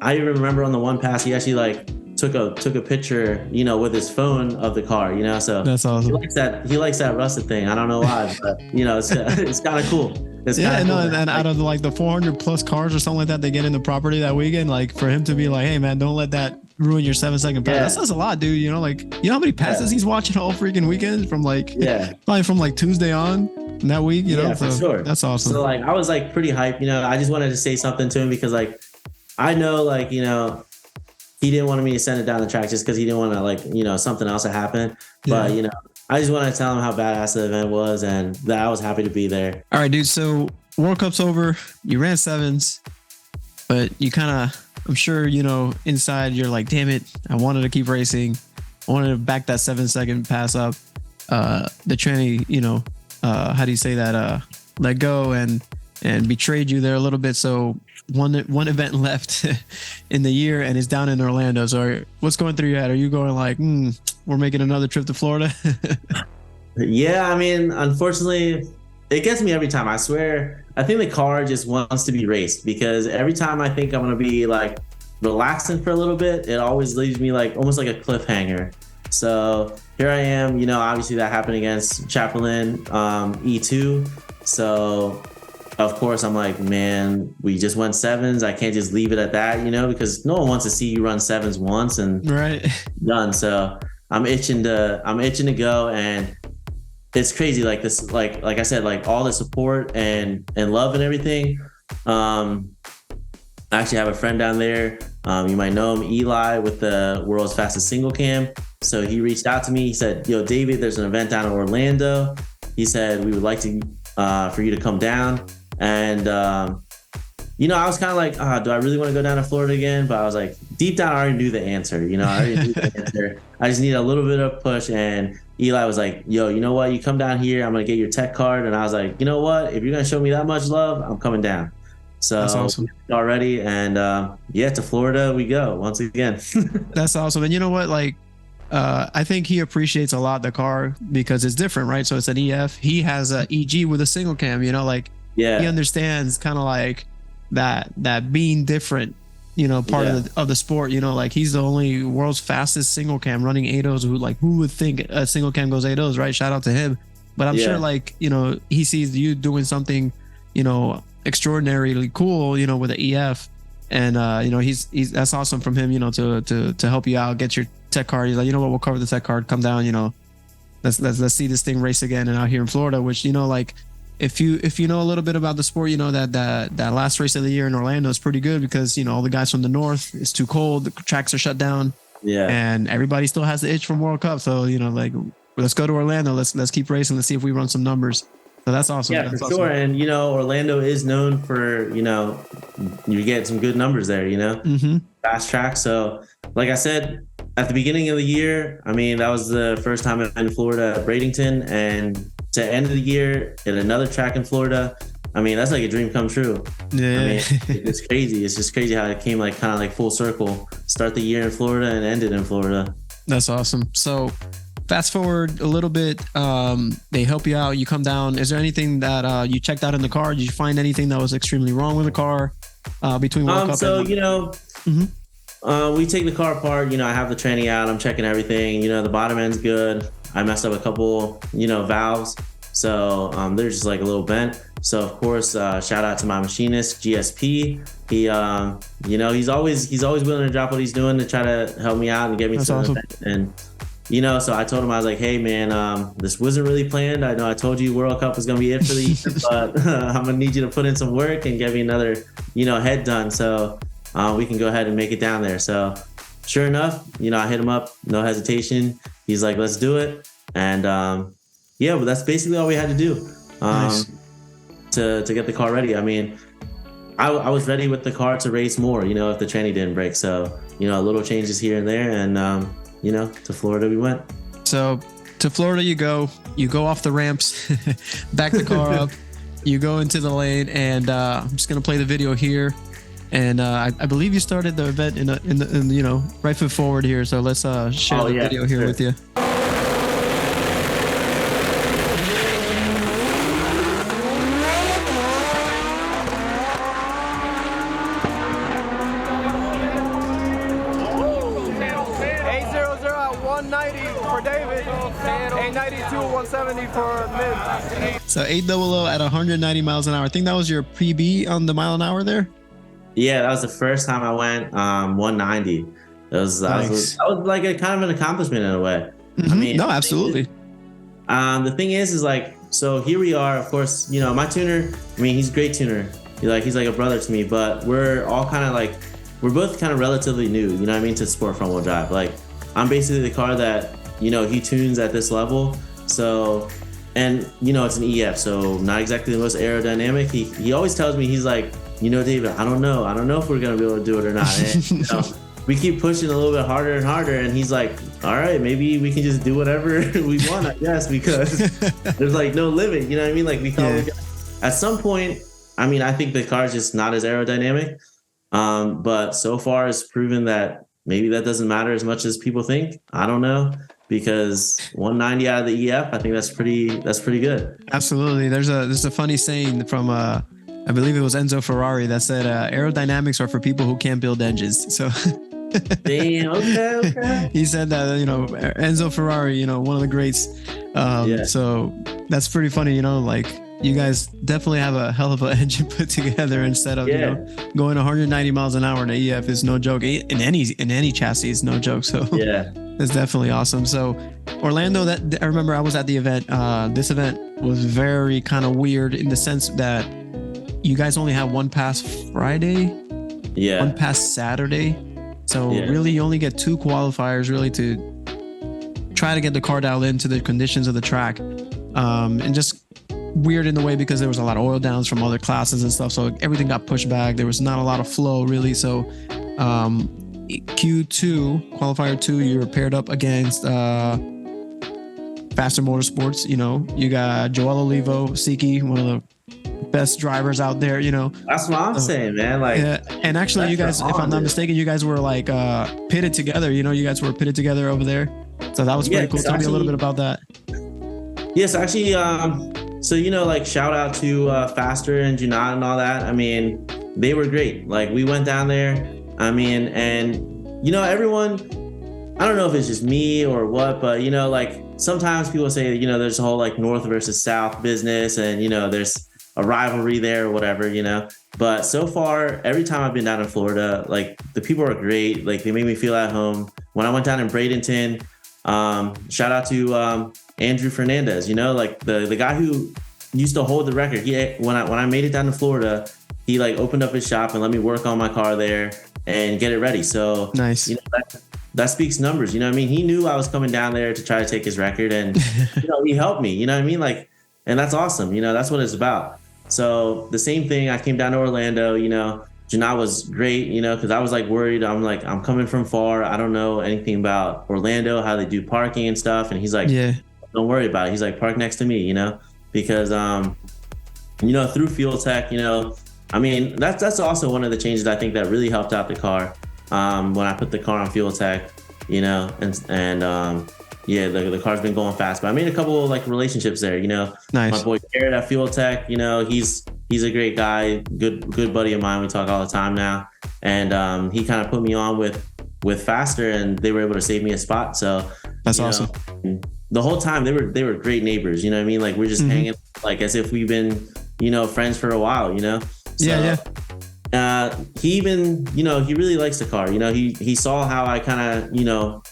I even remember on the one pass, he actually like took a picture, you know, with his phone of the car, you know? So that's awesome. He likes that rusted thing. I don't know why, but you know, it's kind of cool. Cool. And out of like the 400 plus cars or something like that they get in the property that weekend, like for him to be like, hey man, don't let that ruin your 7-second pass. That says a lot, dude. You know, like, you know how many passes he's watching all freaking weekend from like probably from like Tuesday on that week, you know? For sure. That's awesome. So like I was like pretty hyped, you know. I just wanted to say something to him because like I know, like, you know, he didn't want me to send it down the track just because he didn't want to, like, you know, something else to happen. But you know, I just wanted to tell him how badass the event was and that I was happy to be there. All right, dude. So World Cup's over. You ran sevens, but you kind of, I'm sure, you know, inside you're like, damn it, I wanted to keep racing. I wanted to back that 7-second pass up. The tranny, you know, how do you say that? Let go and betrayed you there a little bit. So one event left in the year and it's down in Orlando. So what's going through your head? Are you going like, we're making another trip to Florida? Yeah, I mean, unfortunately, it gets me every time. I swear, I think the car just wants to be raced because every time I think I'm going to be like relaxing for a little bit, it always leaves me like almost like a cliffhanger. So here I am, you know, obviously that happened against Chaplin, E2. So of course I'm like, man, we just went sevens. I can't just leave it at that, you know, because no one wants to see you run sevens once and done. So I'm itching to go, and it's crazy. Like this, like I said, like all the support and love and everything. I actually have a friend down there. You might know him, Eli, with the world's fastest single cam. So he reached out to me. He said, yo, David, there's an event down in Orlando. He said, we would like to, for you to come down. And, you know, I was kind of like, do I really want to go down to Florida again? But I was like, deep down, I already knew the answer. You know, I already knew the answer. I just need a little bit of push. And Eli was like, yo, you know what? You come down here. I'm going to get your tech card. And I was like, you know what? If you're going to show me that much love, I'm coming down. So that's awesome. Already. And to Florida we go once again. That's awesome. And you know what? Like, I think he appreciates a lot the car because it's different, right? So it's an EF. He has a EG with a single cam, you know, like he understands kind of like that being different, you know, part of the sport, you know, like he's the only world's fastest single cam running 8.0s. Who would think a single cam goes 8.0s, right? Shout out to him. But I'm sure, like, you know, he sees you doing something, you know, extraordinarily cool, you know, with the EF, and you know, he's that's awesome from him, you know, to help you out, get your tech card. He's like, you know what, we'll cover the tech card, come down, you know, let's see this thing race again. And out here in Florida, which, you know, like if you know a little bit about the sport, you know that last race of the year in Orlando is pretty good because, you know, all the guys from the north, it's too cold, the tracks are shut down, and everybody still has the itch from World Cup. So, you know, like, let's go to Orlando, let's keep racing, let's see if we run some numbers. So that's awesome. Yeah, that's for awesome. sure. And, you know, Orlando is known for, you know, you get some good numbers there, you know, fast track. So like I said, at the beginning of the year, I mean, that was the first time in Florida at Bradenton, and to end of the year at another track in Florida. I mean, that's like a dream come true. Yeah. I mean, it's crazy. It's just crazy how it came like kind of like full circle. Start the year in Florida and ended in Florida. That's awesome. So fast forward a little bit. They help you out. You come down. Is there anything that you checked out in the car? Did you find anything that was extremely wrong with the car between World Cup? So, we take the car apart. I have the tranny out. I'm checking everything. The bottom end's good. I messed up a couple, valves. So they're just like a little bent. So of course, shout out to my machinist, GSP. He, he's always willing to drop what he's doing to try to help me out and get me That's to awesome. the event. And so I told him, I was like, hey man, this wasn't really planned. I know I told you World Cup was gonna be it for the year, but I'm gonna need you to put in some work and get me another, head done. So we can go ahead and make it down there. So sure enough, I hit him up, no hesitation. He's like, let's do it. And but that's basically all we had to do. Nice. To get the car ready. I mean, I was ready with the car to race more, if the tranny didn't break. So, little changes here and there. And, to Florida we went. So to Florida you go off the ramps, back the car up, you go into the lane, and I'm just going to play the video here. And I believe you started the event in right foot forward here. So let's share the video here with you. For David, 892, 170 for Min. So 800 at 190 miles an hour. I think that was your PB on the mile an hour there. Yeah, that was the first time I went 190. That was like a kind of an accomplishment in a way. Mm-hmm. I mean, no, absolutely. The thing is like, so here we are. Of course, my tuner. I mean, he's a great tuner. He's like a brother to me. But we're all kind of like, we're both kind of relatively new. To sport front wheel drive. Like, I'm basically the car that he tunes at this level. So, and it's an EF, so not exactly the most aerodynamic. He always tells me, he's like, David, I don't know if we're gonna be able to do it or not. And, we keep pushing a little bit harder and harder, and he's like, all right, maybe we can just do whatever we want, I guess, because there's like no limit. Like we thought at some point. I mean, I think the car is just not as aerodynamic, but so far it's proven that maybe that doesn't matter as much as people think. I don't know, because 190 out of the EF, I think that's pretty good. Absolutely. There's a funny saying from I believe it was Enzo Ferrari that said aerodynamics are for people who can't build engines. So damn, okay. He said that, Enzo Ferrari, one of the greats. So that's pretty funny, like you guys definitely have a hell of an engine put together instead of going 190 miles an hour in the EF is no joke. In any chassis is no joke. So it's definitely awesome. So Orlando, that I remember I was at the event. This event was very kind of weird in the sense that you guys only have one pass Friday, one pass Saturday. So really you only get two qualifiers really to try to get the car dialed into the conditions of the track. And just weird in the way because there was a lot of oil downs from other classes and stuff. So everything got pushed back. There was not a lot of flow really. So Q2, qualifier 2, you were paired up against Faster Motorsports. You got Joel Olivo, Siki, one of the best drivers out there. That's what I'm saying, man. Like, and actually, you guys, if I'm not mistaken, you guys were like pitted together. You guys were pitted together over there. So that was pretty cool. Tell me a little bit about that. Yes, actually. So, like shout out to Faster and Junot and all that. I mean, they were great. Like we went down there. I mean, and everyone, I don't know if it's just me or what, but like sometimes people say, there's a whole like North versus South business and, there's a rivalry there or whatever, but so far, every time I've been down in Florida, like the people are great. Like they make me feel at home. When I went down in Bradenton, shout out to Andrew Fernandez, like the guy who used to hold the record. When I made it down to Florida, he like opened up his shop and let me work on my car there and get it ready. So nice. That speaks numbers. He knew I was coming down there to try to take his record, and he helped me. Like, and that's awesome. That's what it's about. So the same thing. I came down to Orlando. Janat was great. Because I was like worried. I'm coming from far. I don't know anything about Orlando, how they do parking and stuff. And he's like, don't worry about it. He's like, park next to me. Because through Fuel Tech, I mean, that's also one of the changes I think that really helped out the car. When I put the car on Fuel Tech, the car's been going fast. But I made a couple of like relationships there, Nice. My boy Jared at Fuel Tech, he's a great guy, good buddy of mine. We talk all the time now. And he kind of put me on with Faster, and they were able to save me a spot. So that's awesome. The whole time they were great neighbors, you know what I mean? Like we're just hanging like as if we've been, friends for a while, So, yeah. He even, he really likes the car. He saw how I kind of,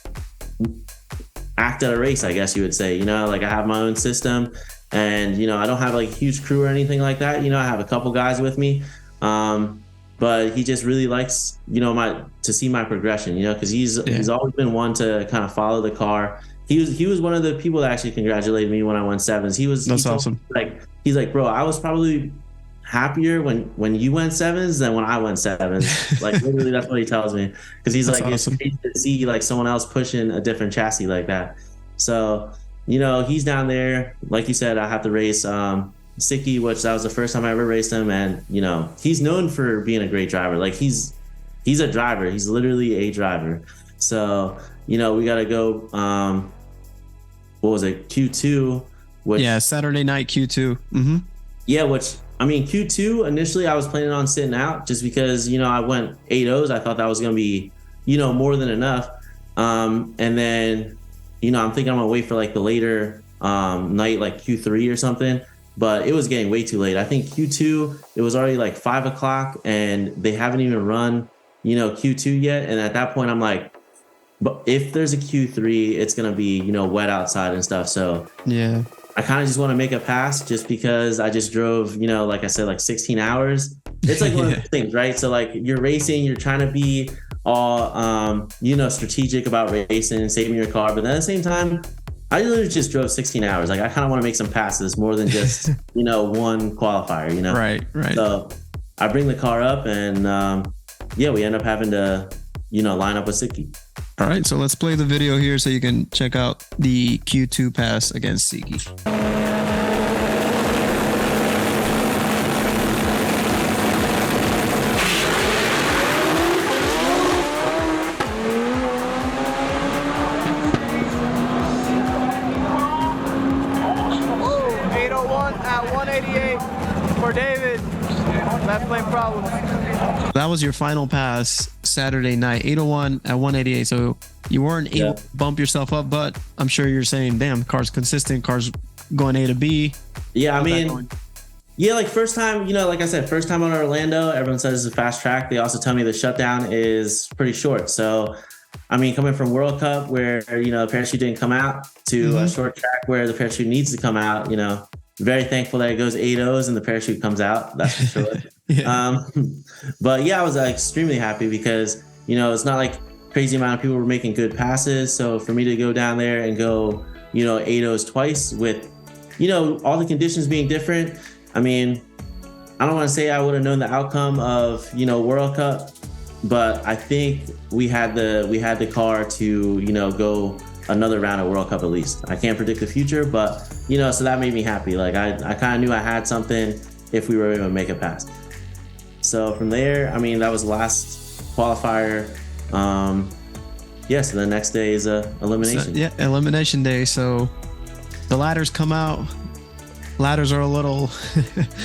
act at a race, I guess you would say. Like I have my own system, and I don't have like a huge crew or anything like that. I have a couple guys with me, but he just really likes, to see my progression. Because he's always been one to kind of follow the car. He was one of the people that actually congratulated me when I won sevens. That's awesome. He's like, bro, I was probably happier when you went sevens than when I went sevens. Like literally, that's what he tells me. Because he's like, awesome. It's crazy to see like someone else pushing a different chassis like that. So, he's down there. Like you said, I have to race Sicky, which that was the first time I ever raced him. And, he's known for being a great driver. Like he's a driver. He's literally a driver. So, we got to go, what was it? Q2. Saturday night Q2. Mm-hmm. Yeah, which, I mean, Q2, initially I was planning on sitting out just because, I went 8.0s. I thought that was going to be, more than enough. And then, I'm thinking I'm going to wait for like the later night, like Q3 or something. But it was getting way too late. I think Q2, it was already like 5 o'clock and they haven't even run, Q2 yet. And at that point, I'm like, but if there's a Q3, it's going to be, wet outside and stuff. So yeah. I kind of just want to make a pass just because I just drove, like I said, like 16 hours. It's like one of those things, right? So like you're racing, you're trying to be all, strategic about racing and saving your car. But then at the same time, I literally just drove 16 hours. Like I kind of want to make some passes more than just, one qualifier, Right. So I bring the car up and, we end up having to, line up with Sicky. All right, so let's play the video here so you can check out the Q2 pass against Sicky. At 188 for David. Left lane problems. That was your final pass Saturday night, 801 at 188. So you weren't able to bump yourself up, but I'm sure you're saying, damn, car's consistent, car's going A to B. Yeah, I mean, like first time, like I said, first time on Orlando, everyone says it's a fast track. They also tell me the shutdown is pretty short. So, I mean, coming from World Cup where, the parachute didn't come out to a short track where the parachute needs to come out, very thankful that it goes 8.0s and the parachute comes out. That's for sure. But yeah, I was extremely happy because, it's not like crazy amount of people were making good passes. So for me to go down there and go, 8.0s twice with, all the conditions being different. I mean, I don't want to say I would have known the outcome of, World Cup, but I think we had the car to, go another round of World Cup at least. I can't predict the future, but so that made me happy. Like I kind of knew I had something if we were able to make a pass. So from there, I mean, that was the last qualifier. So the next day is elimination. So, elimination day. So the ladders come out. Ladders are a little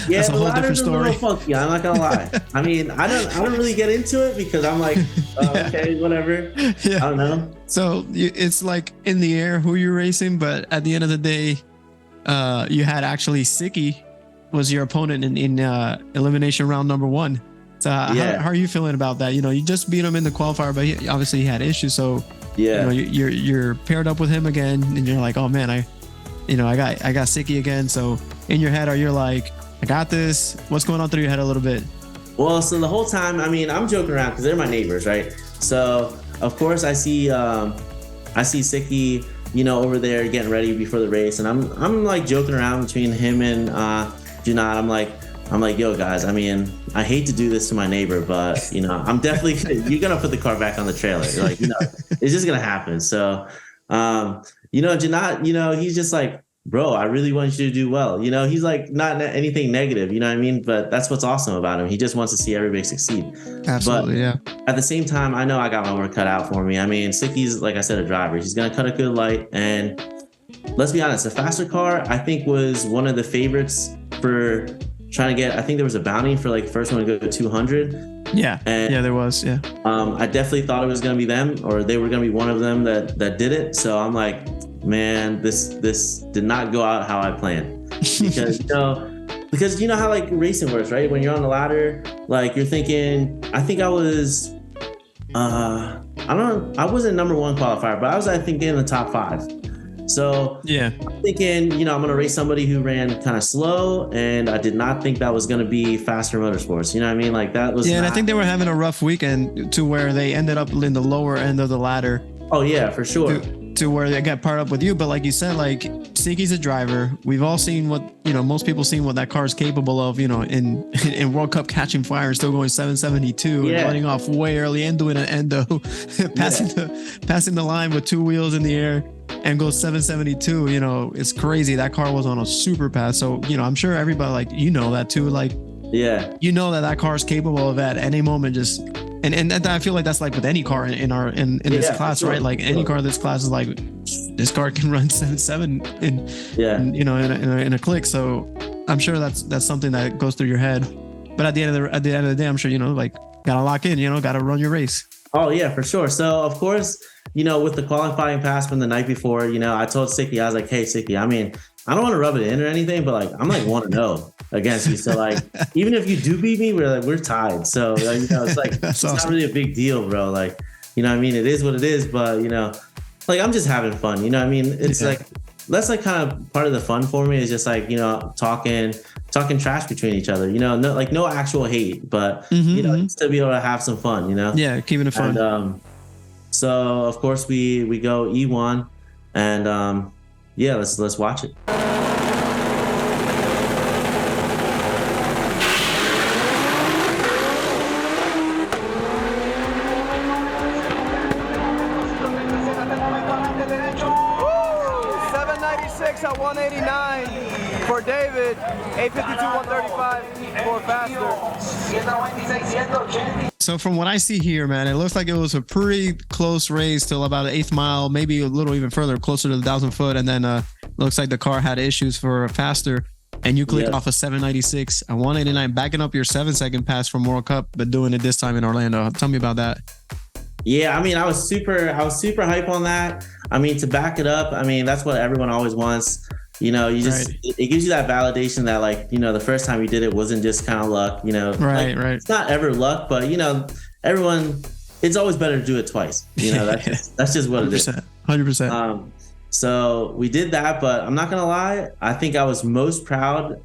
that's a whole different story. A little funky, I'm not gonna lie. I mean, I don't really get into it because I'm like, okay, whatever. I don't know. So it's like in the air who you're racing, but at the end of the day, you had actually Sicky was your opponent in elimination round number 1. So how are you feeling about that? You just beat him in the qualifier, but he had issues. So you're paired up with him again, and you're like, oh man, I got Sicky again. So in your head, are you like, I got this? What's going on through your head a little bit? Well, so the whole time, I mean, I'm joking around because they're my neighbors, right? So of course I see Sicky, over there getting ready before the race, and I'm like joking around between him and Janat. I'm like, yo guys, I mean, I hate to do this to my neighbor, but I'm definitely you're gonna put the car back on the trailer. Like, it's just gonna happen. So Janat, he's just like, bro, I really want you to do well. You know, he's like not anything negative, you know what I mean? But that's what's awesome about him. He just wants to see everybody succeed. Absolutely, yeah. At the same time, I know I got my work cut out for me. I mean, Sicky's, like I said, a driver. He's going to cut a good light. And let's be honest, the faster car, I think, was one of the favorites for trying to get, I think there was a bounty for like first one to go to 200. Yeah. And, yeah, there was. Yeah. I definitely thought it was going to be them, or they were going to be one of them that did it. So I'm like, man, this did not go out how I planned, because you know how like racing works, right? When you're on the ladder, like you're thinking, I think I was, I wasn't number one qualifier, but I think in the top 5. So yeah, I'm thinking, you know, I'm going to race somebody who ran kind of slow, and I did not think that was going to be Faster Motorsports. You know what I mean? Like that was. Yeah, and I think they were having a rough weekend to where they ended up in the lower end of the ladder. Oh yeah, for sure. To where they got paired up with you, but like you said, like Siki's a driver. We've all seen what, you know, most people seen what that car is capable of, you know, in World Cup catching fire and still going 772 and running off way early and doing an endo, passing the line with 2 wheels in the air and goes 772. You know, it's crazy. That car was on a super pass. So, you know, I'm sure everybody, like, you know that too. Like, yeah, you know that car is capable of at any moment just. And I feel like that's like with any car in this class, sure, right? Like any car in this class is like, this car can run 7.7 in you know, in a click. So I'm sure that's something that goes through your head. But at the end of the day, I'm sure, you know, like gotta lock in, you know, gotta run your race. Oh yeah, for sure. So of course, you know, with the qualifying pass from the night before, you know, I told Sicky, I was like, hey Sicky, I mean, I don't want to rub it in or anything, but like I'm like 1-0 against you. So like, even if you do beat me, we're tied. So like, you know, it's like it's awesome. Not really a big deal, bro. Like, you know what I mean? It is what it is, but you know, like I'm just having fun. You know what I mean? It's like that's like kind of part of the fun for me is just like, you know, talking trash between each other. You know, no actual hate, but you know, just to be able to have some fun. You know? Yeah, keeping it fun. And, so of course we go E1, and yeah, let's watch it. At 189 for David, 852, 135 for Faster. So from what I see here, man, it looks like it was a pretty close race till about the 8th mile, maybe a little even further, closer to the 1,000 foot. And then looks like the car had issues for Faster, and you clicked off a 796 and 189, backing up your 7-second pass from World Cup, but doing it this time in Orlando. Tell me about that. Yeah, I mean, I was super hype on that. I mean, to back it up, I mean, that's what everyone always wants. You know, you just, it gives you that validation that, like, you know, the first time you did it wasn't just kind of luck, you know. Right. It's not ever luck, but, you know, everyone, it's always better to do it twice. You know, that's just what it is. 100%. So we did that, but I'm not going to lie. I think I was most proud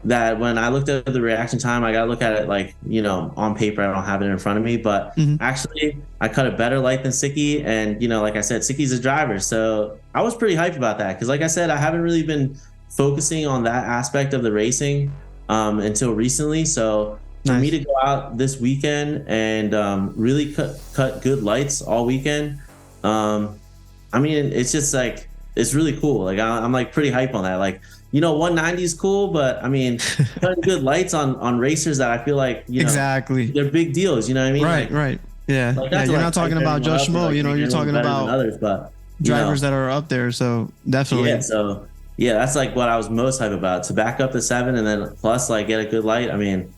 that when I looked at the reaction time, I got to look at it like, you know, on paper, I don't have it in front of me, but actually I cut a better light than Sicky. And, you know, like I said, Sicky's a driver. So I was pretty hyped about that. Cause like I said, I haven't really been focusing on that aspect of the racing until recently. So for me to go out this weekend and really cut good lights all weekend. I mean, it's just like, it's really cool. Like I'm like pretty hype on that. Like, you know, 190 is cool, but I mean, cutting good lights on racers that I feel like, you know, they're big deals. You know what I mean? Right. Yeah. Like, you're not talking about Joe Schmo. Like, you know, you're talking about others, but drivers that are up there. So definitely. Yeah. So yeah, that's like what I was most hype about, to back up the 7 and then plus like get a good light. I mean,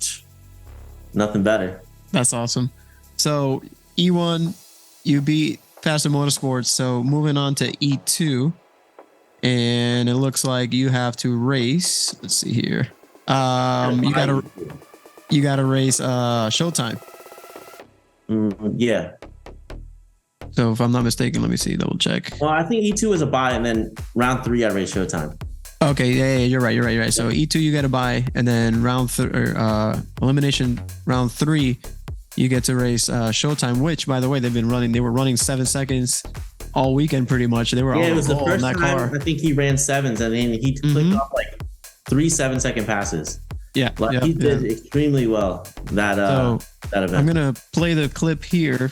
nothing better. That's awesome. So E1, you beat Faster Motorsports. So moving on to E2. And it looks like you have to race. Let's see here. You gotta race Showtime. Yeah. So if I'm not mistaken, let me see. Double check. Well, I think E2 is a bye, and then round 3 I race Showtime. Okay, yeah, you're right. So E2 you got a bye, and then elimination round 3 you get to race Showtime. Which, by the way, they were running 7 seconds. All weekend, pretty much. They were all it was the first time car. I think he ran 7s, and then he clicked off like 3 7-second passes. Yeah, like he did extremely well that event. I'm gonna play the clip here.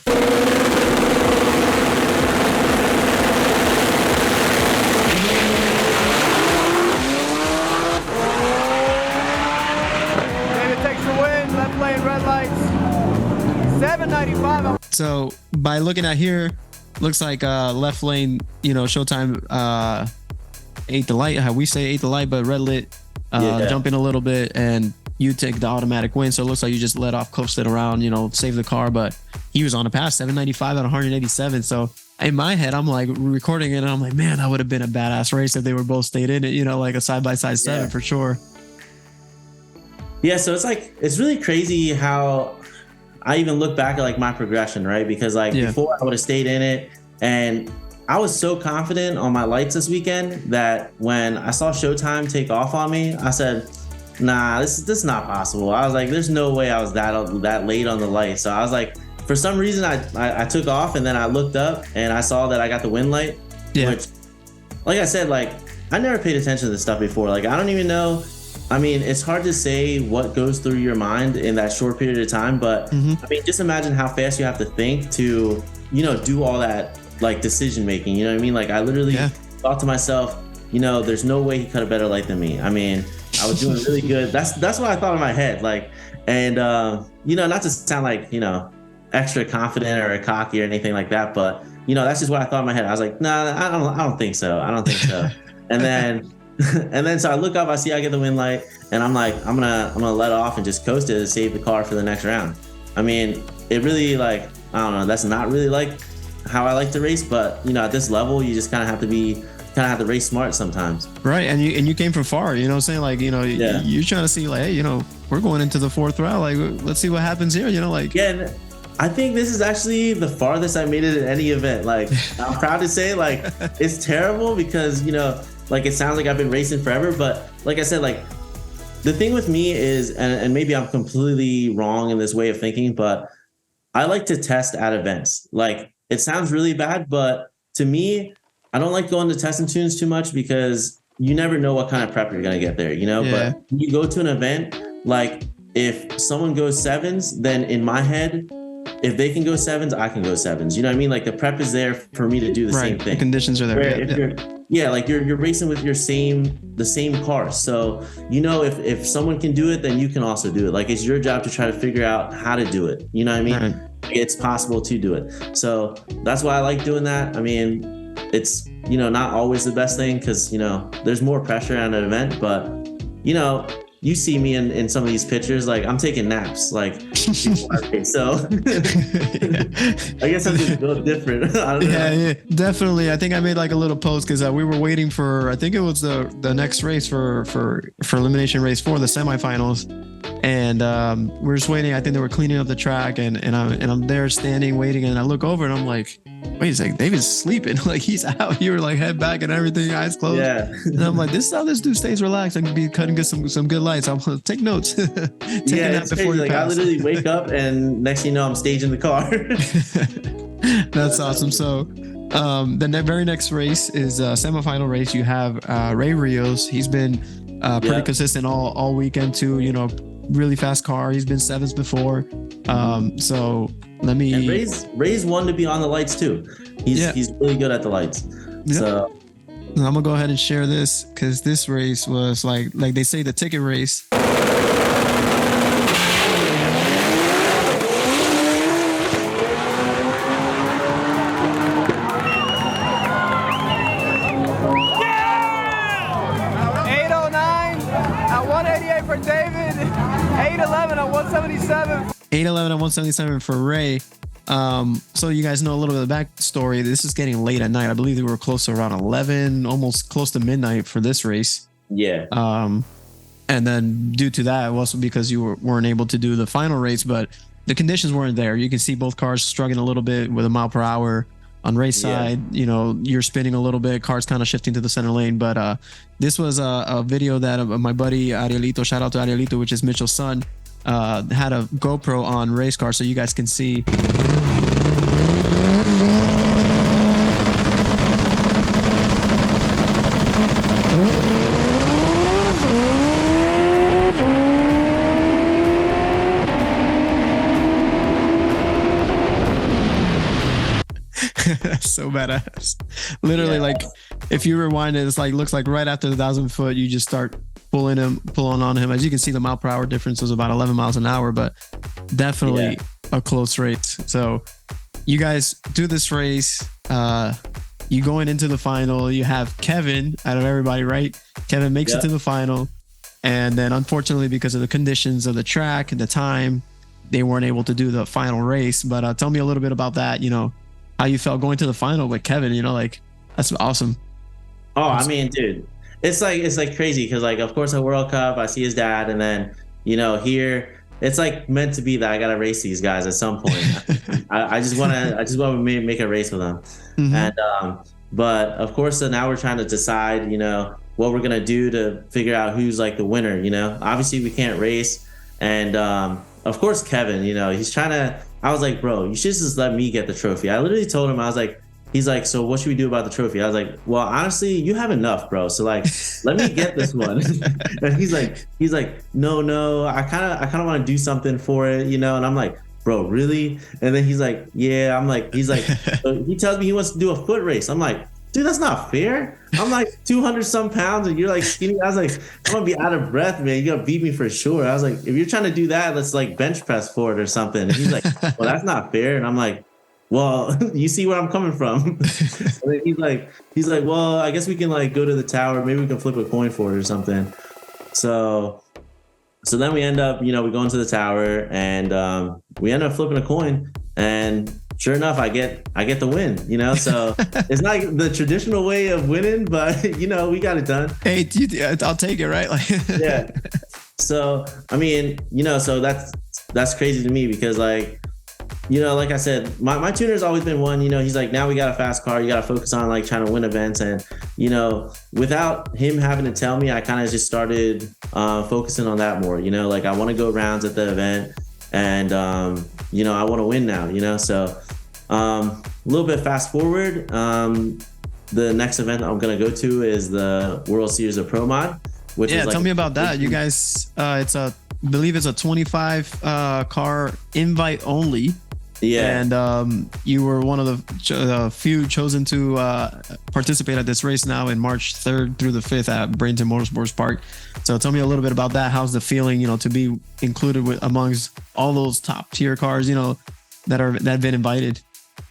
795. So by looking at here, looks like left lane, Showtime ate the light. How we say ate the light, but red lit jumping a little bit, and you take the automatic win. So it looks like you just let off, coasted around, save the car. But he was on the pass, 795 out of 187. So in my head, I'm like recording it, and I'm like, man, that would have been a badass race if they were both stayed in it. Like a side by side 7 for sure. Yeah, so it's really crazy how I even look back at my progression, right? Because before I would have stayed in it, and I was so confident on my lights this weekend that when I saw Showtime take off on me, I said, nah, this is not possible. I was like, there's no way I was that late on the light. So I was like, for some reason I took off, and then I looked up and I saw that I got the win light, which, like I said, I never paid attention to this stuff before. I don't even know. I mean, it's hard to say what goes through your mind in that short period of time, but I mean, just imagine how fast you have to think to, do all that decision making. You know what I mean? I literally thought to myself, there's no way he cut a better light than me. I mean, I was doing really good. That's what I thought in my head. And not to sound extra confident or cocky or anything like that, but that's just what I thought in my head. I was like, nah, I don't think so. And then so I look up, I see I get the win light, and I'm like, I'm gonna let off and just coast it to save the car for the next round. I mean, it really I don't know, that's not really how I like to race, but at this level, you just kind of have to race smart sometimes. Right, and you came from far, you know what I'm saying? You're trying to see hey, we're going into the 4th round, let's see what happens here, Yeah, and I think this is actually the farthest I made it at any event. I'm proud to say, it's terrible because it sounds like I've been racing forever, but like I said, the thing with me is, and maybe I'm completely wrong in this way of thinking, but I like to test at events. It sounds really bad, but to me, I don't like going to test and tunes too much because you never know what kind of prep you're going to get there, But when you go to an event, if someone goes 7s, then in my head, if they can go 7s, I can go 7s. You know what I mean? The prep is there for me to do the same thing. The conditions are there. You're racing with the same car. So, if someone can do it, then you can also do it. It's your job to try to figure out how to do it. You know what I mean? Right. It's possible to do it. So that's why I like doing that. I mean, it's, not always the best thing because, there's more pressure on an event, but, you see me in some of these pictures, I'm taking naps, so I guess I'm just built different. I don't know. Yeah, definitely. I think I made a little post because we were waiting for, I think it was the next race for elimination race 4, the semifinals, and we're just waiting. I think they were cleaning up the track, and I'm there standing waiting, and I look over and I'm like, wait a second, David's sleeping. He's out here, head back and everything, eyes closed. Yeah. And I'm like, this is how this dude stays relaxed. I can be cutting some good lights. I'm gonna take notes. Take a nap before you pass. I literally wake up and next thing you know, I'm staging the car. That's awesome. So the very next race is a semifinal race. You have Ray Rios. He's been pretty consistent all weekend too. Really fast car. He's been 7s before. So let me. And Ray's one to be on the lights too. He's really good at the lights. Yeah. So I'm gonna go ahead and share this because this race was like they say, the ticket race. For David, 811 at 177. 811 at 177 for Ray. So you guys know a little bit of the backstory. This is getting late at night. I believe they were close to around 11, almost close to midnight for this race. Yeah. And then due to that, also because you weren't able to do the final race, but the conditions weren't there. You can see both cars struggling a little bit with a mile per hour. On Ray's side, you're spinning a little bit, cars kind of shifting to the center lane. But this was a video that my buddy Arielito, shout out to Arielito, which is Mitchell's son, had a GoPro on Ray's car, so you guys can see. That's so badass. Literally, if you rewind it, it's looks like right after the 1,000 foot, you just start pulling on him. As you can see, the mile per hour difference was about 11 miles an hour, but definitely a close race. So you guys do this race. You going into the final. You have Kevin out of everybody, right? Kevin makes it to the final. And then unfortunately, because of the conditions of the track and the time, they weren't able to do the final race. But tell me a little bit about that, how you felt going to the final with Kevin, like, that's awesome. Oh, I mean, dude, it's like crazy. Cause like, of course at World Cup, I see his dad, and then, here it's like meant to be that I got to race these guys at some point. I just want to make a race with them. Mm-hmm. And, but of course, so now we're trying to decide, what we're going to do to figure out who's like the winner, obviously we can't race. And, of course, Kevin, he's trying to, I was like, bro, you should just let me get the trophy. I literally told him, I was like, he's like, so what should we do about the trophy? I was like, well, honestly, you have enough, bro. So like, let me get this one. And he's like, no, I kind of want to do something for it, And I'm like, bro, really? And then he's like, yeah. He's like, so he tells me he wants to do a foot race. I'm like, dude, that's not fair. I'm like 200 some pounds and you're like skinny. I was like, I'm gonna be out of breath, man. You're gonna beat me for sure. I was like, if you're trying to do that, let's like bench press for it or something. And he's like, well, that's not fair. And I'm like, well, you see where I'm coming from. And then he's like, well, I guess we can like go to the tower. Maybe we can flip a coin for it or something. So then we end up, we go into the tower and we end up flipping a coin, and sure enough, I get the win, so it's not like the traditional way of winning, but we got it done. Hey, I'll take it, right? Yeah. So, I mean, so that's crazy to me because like I said, my tuner's always been one, he's like, now we got a fast car. You got to focus on like trying to win events. And, without him having to tell me, I kind of just started focusing on that more, like I want to go rounds at the event and, I want to win now, so a little bit fast forward. The next event I'm going to go to is the World Series of Pro Mod, which is like, tell me about that. You guys, I believe it's a 25 car invite only. Yeah. And you were one of the few chosen to participate at this race now in March 3rd through the 5th at Bradenton Motorsports Park. So tell me a little bit about that. How's the feeling, to be included amongst all those top tier cars, that have been invited?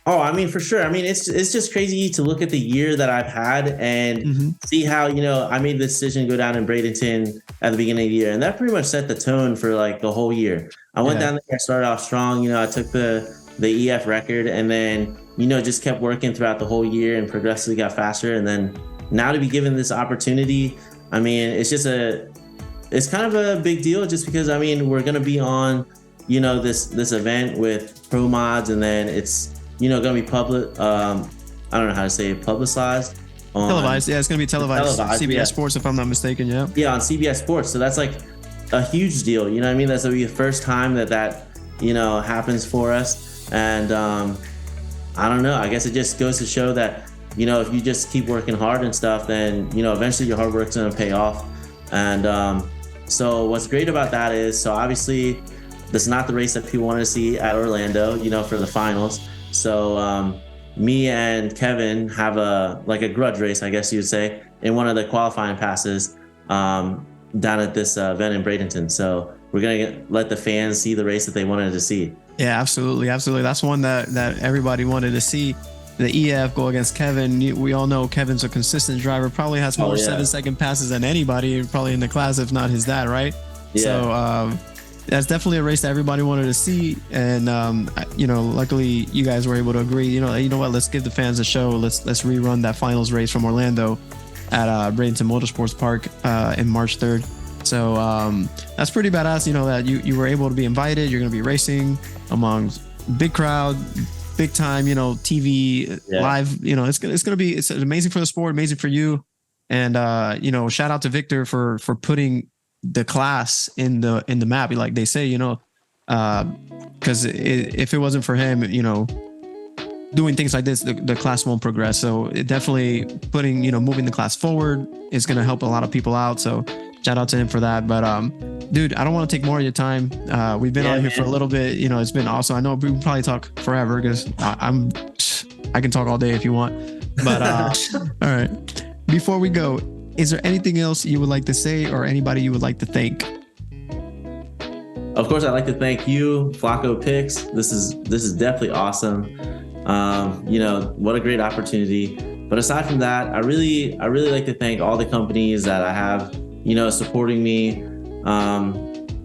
Oh, I mean, for sure. I mean, it's just crazy to look at the year that I've had and see how, I made the decision to go down in Bradenton at the beginning of the year. And that pretty much set the tone for like the whole year. I went down there, I started off strong, I took the EF record and then, just kept working throughout the whole year and progressively got faster. And then now to be given this opportunity, I mean, it's kind of a big deal just because, I mean, we're going to be on, this event with pro mods, and then it's, going to be public. I don't know how to say it, publicized. Televised. Yeah, it's going to be televised. CBS Sports, if I'm not mistaken. Yeah. Yeah, on CBS Sports. So that's like a huge deal. You know what I mean? That's going to be the first time that happens for us. And I don't know. I guess it just goes to show that, if you just keep working hard and stuff, then, eventually your hard work's going to pay off. And so what's great about that is, so obviously this is not the race that people want to see at Orlando, for the finals. So me and Kevin have a grudge race, I guess you would say, in one of the qualifying passes down at this event in Bradenton. So we're going to let the fans see the race that they wanted to see. Yeah, absolutely. Absolutely. That's one that everybody wanted to see. The EF go against Kevin. We all know Kevin's a consistent driver, probably has more 7-second passes than anybody, probably in the class, if not his dad, right? Yeah. So that's definitely a race that everybody wanted to see. And, luckily you guys were able to agree, you know what, let's give the fans a show. Let's rerun that finals race from Orlando at Bradenton Motorsports Park in March 3rd. So that's pretty badass, that you were able to be invited. You're going to be racing among big crowd, big time, TV live, it's amazing for the sport, amazing for you. And, shout out to Victor for putting the class in the map, like they say, because if it wasn't for him, doing things like this, the class won't progress. So it definitely moving the class forward is going to help a lot of people out. So shout out to him for that. But dude, I don't want to take more of your time. We've been on here for a little bit. It's been awesome. I know we can probably talk forever because I can talk all day if you want. But all right. Before we go, is there anything else you would like to say or anybody you would like to thank? of course, I'd like to thank you, Flako Pics. This is definitely awesome. You know, what a great opportunity. But aside from that, I really like to thank all the companies that I have, you know, supporting me.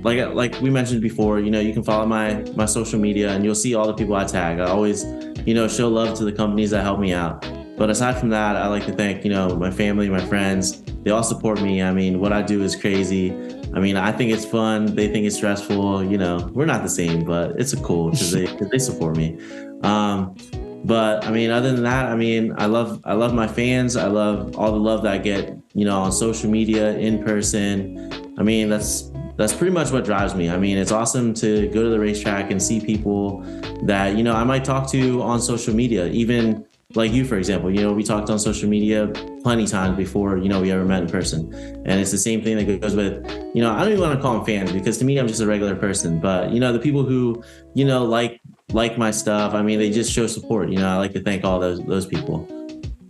Like we mentioned before, you know, you can follow my social media and you'll see all the people I tag. I always, you know, show love to the companies that help me out. But aside from that, I like to thank, you know, my family, my friends. They all support me. I mean, what I do is crazy. I mean, I think it's fun. They think it's stressful. You know, we're not the same, but it's cool because they support me. But I mean, other than that, I mean, I love my fans. I love all the love that I get, you know, on social media, in person. I mean, that's pretty much what drives me. I mean, it's awesome to go to the racetrack and see people that, you know, I might talk to on social media, even like you, for example. You know, we talked on social media plenty times before, you know, we ever met in person. And it's the same thing that goes with, you know, I don't even want to call them fans because to me, I'm just a regular person. But, you know, the people who, you know, like my stuff, I mean, they just show support. You know, I like to thank all those people.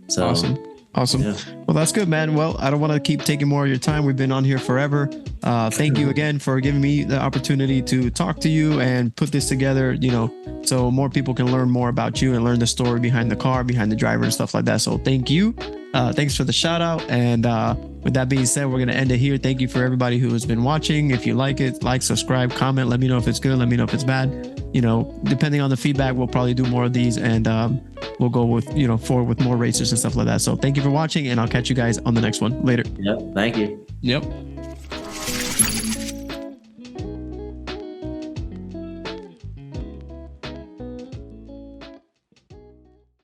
So Awesome. Yeah. Well, that's good, man. Well, I don't want to keep taking more of your time. We've been on here forever. Thank you again for giving me the opportunity to talk to you and put this together, you know, so more people can learn more about you and learn the story behind the car, behind the driver and stuff like that. So thank you. Thanks for the shout out. And with that being said, we're going to end it here. Thank you for everybody who has been watching. If you like it, like, subscribe, comment, let me know if it's good. Let me know if it's bad. You know, depending on the feedback, we'll probably do more of these and we'll go with, you know, forward with more racers and stuff like that. So thank you for watching and I'll catch you guys on the next one later. Yep. Thank you. Yep.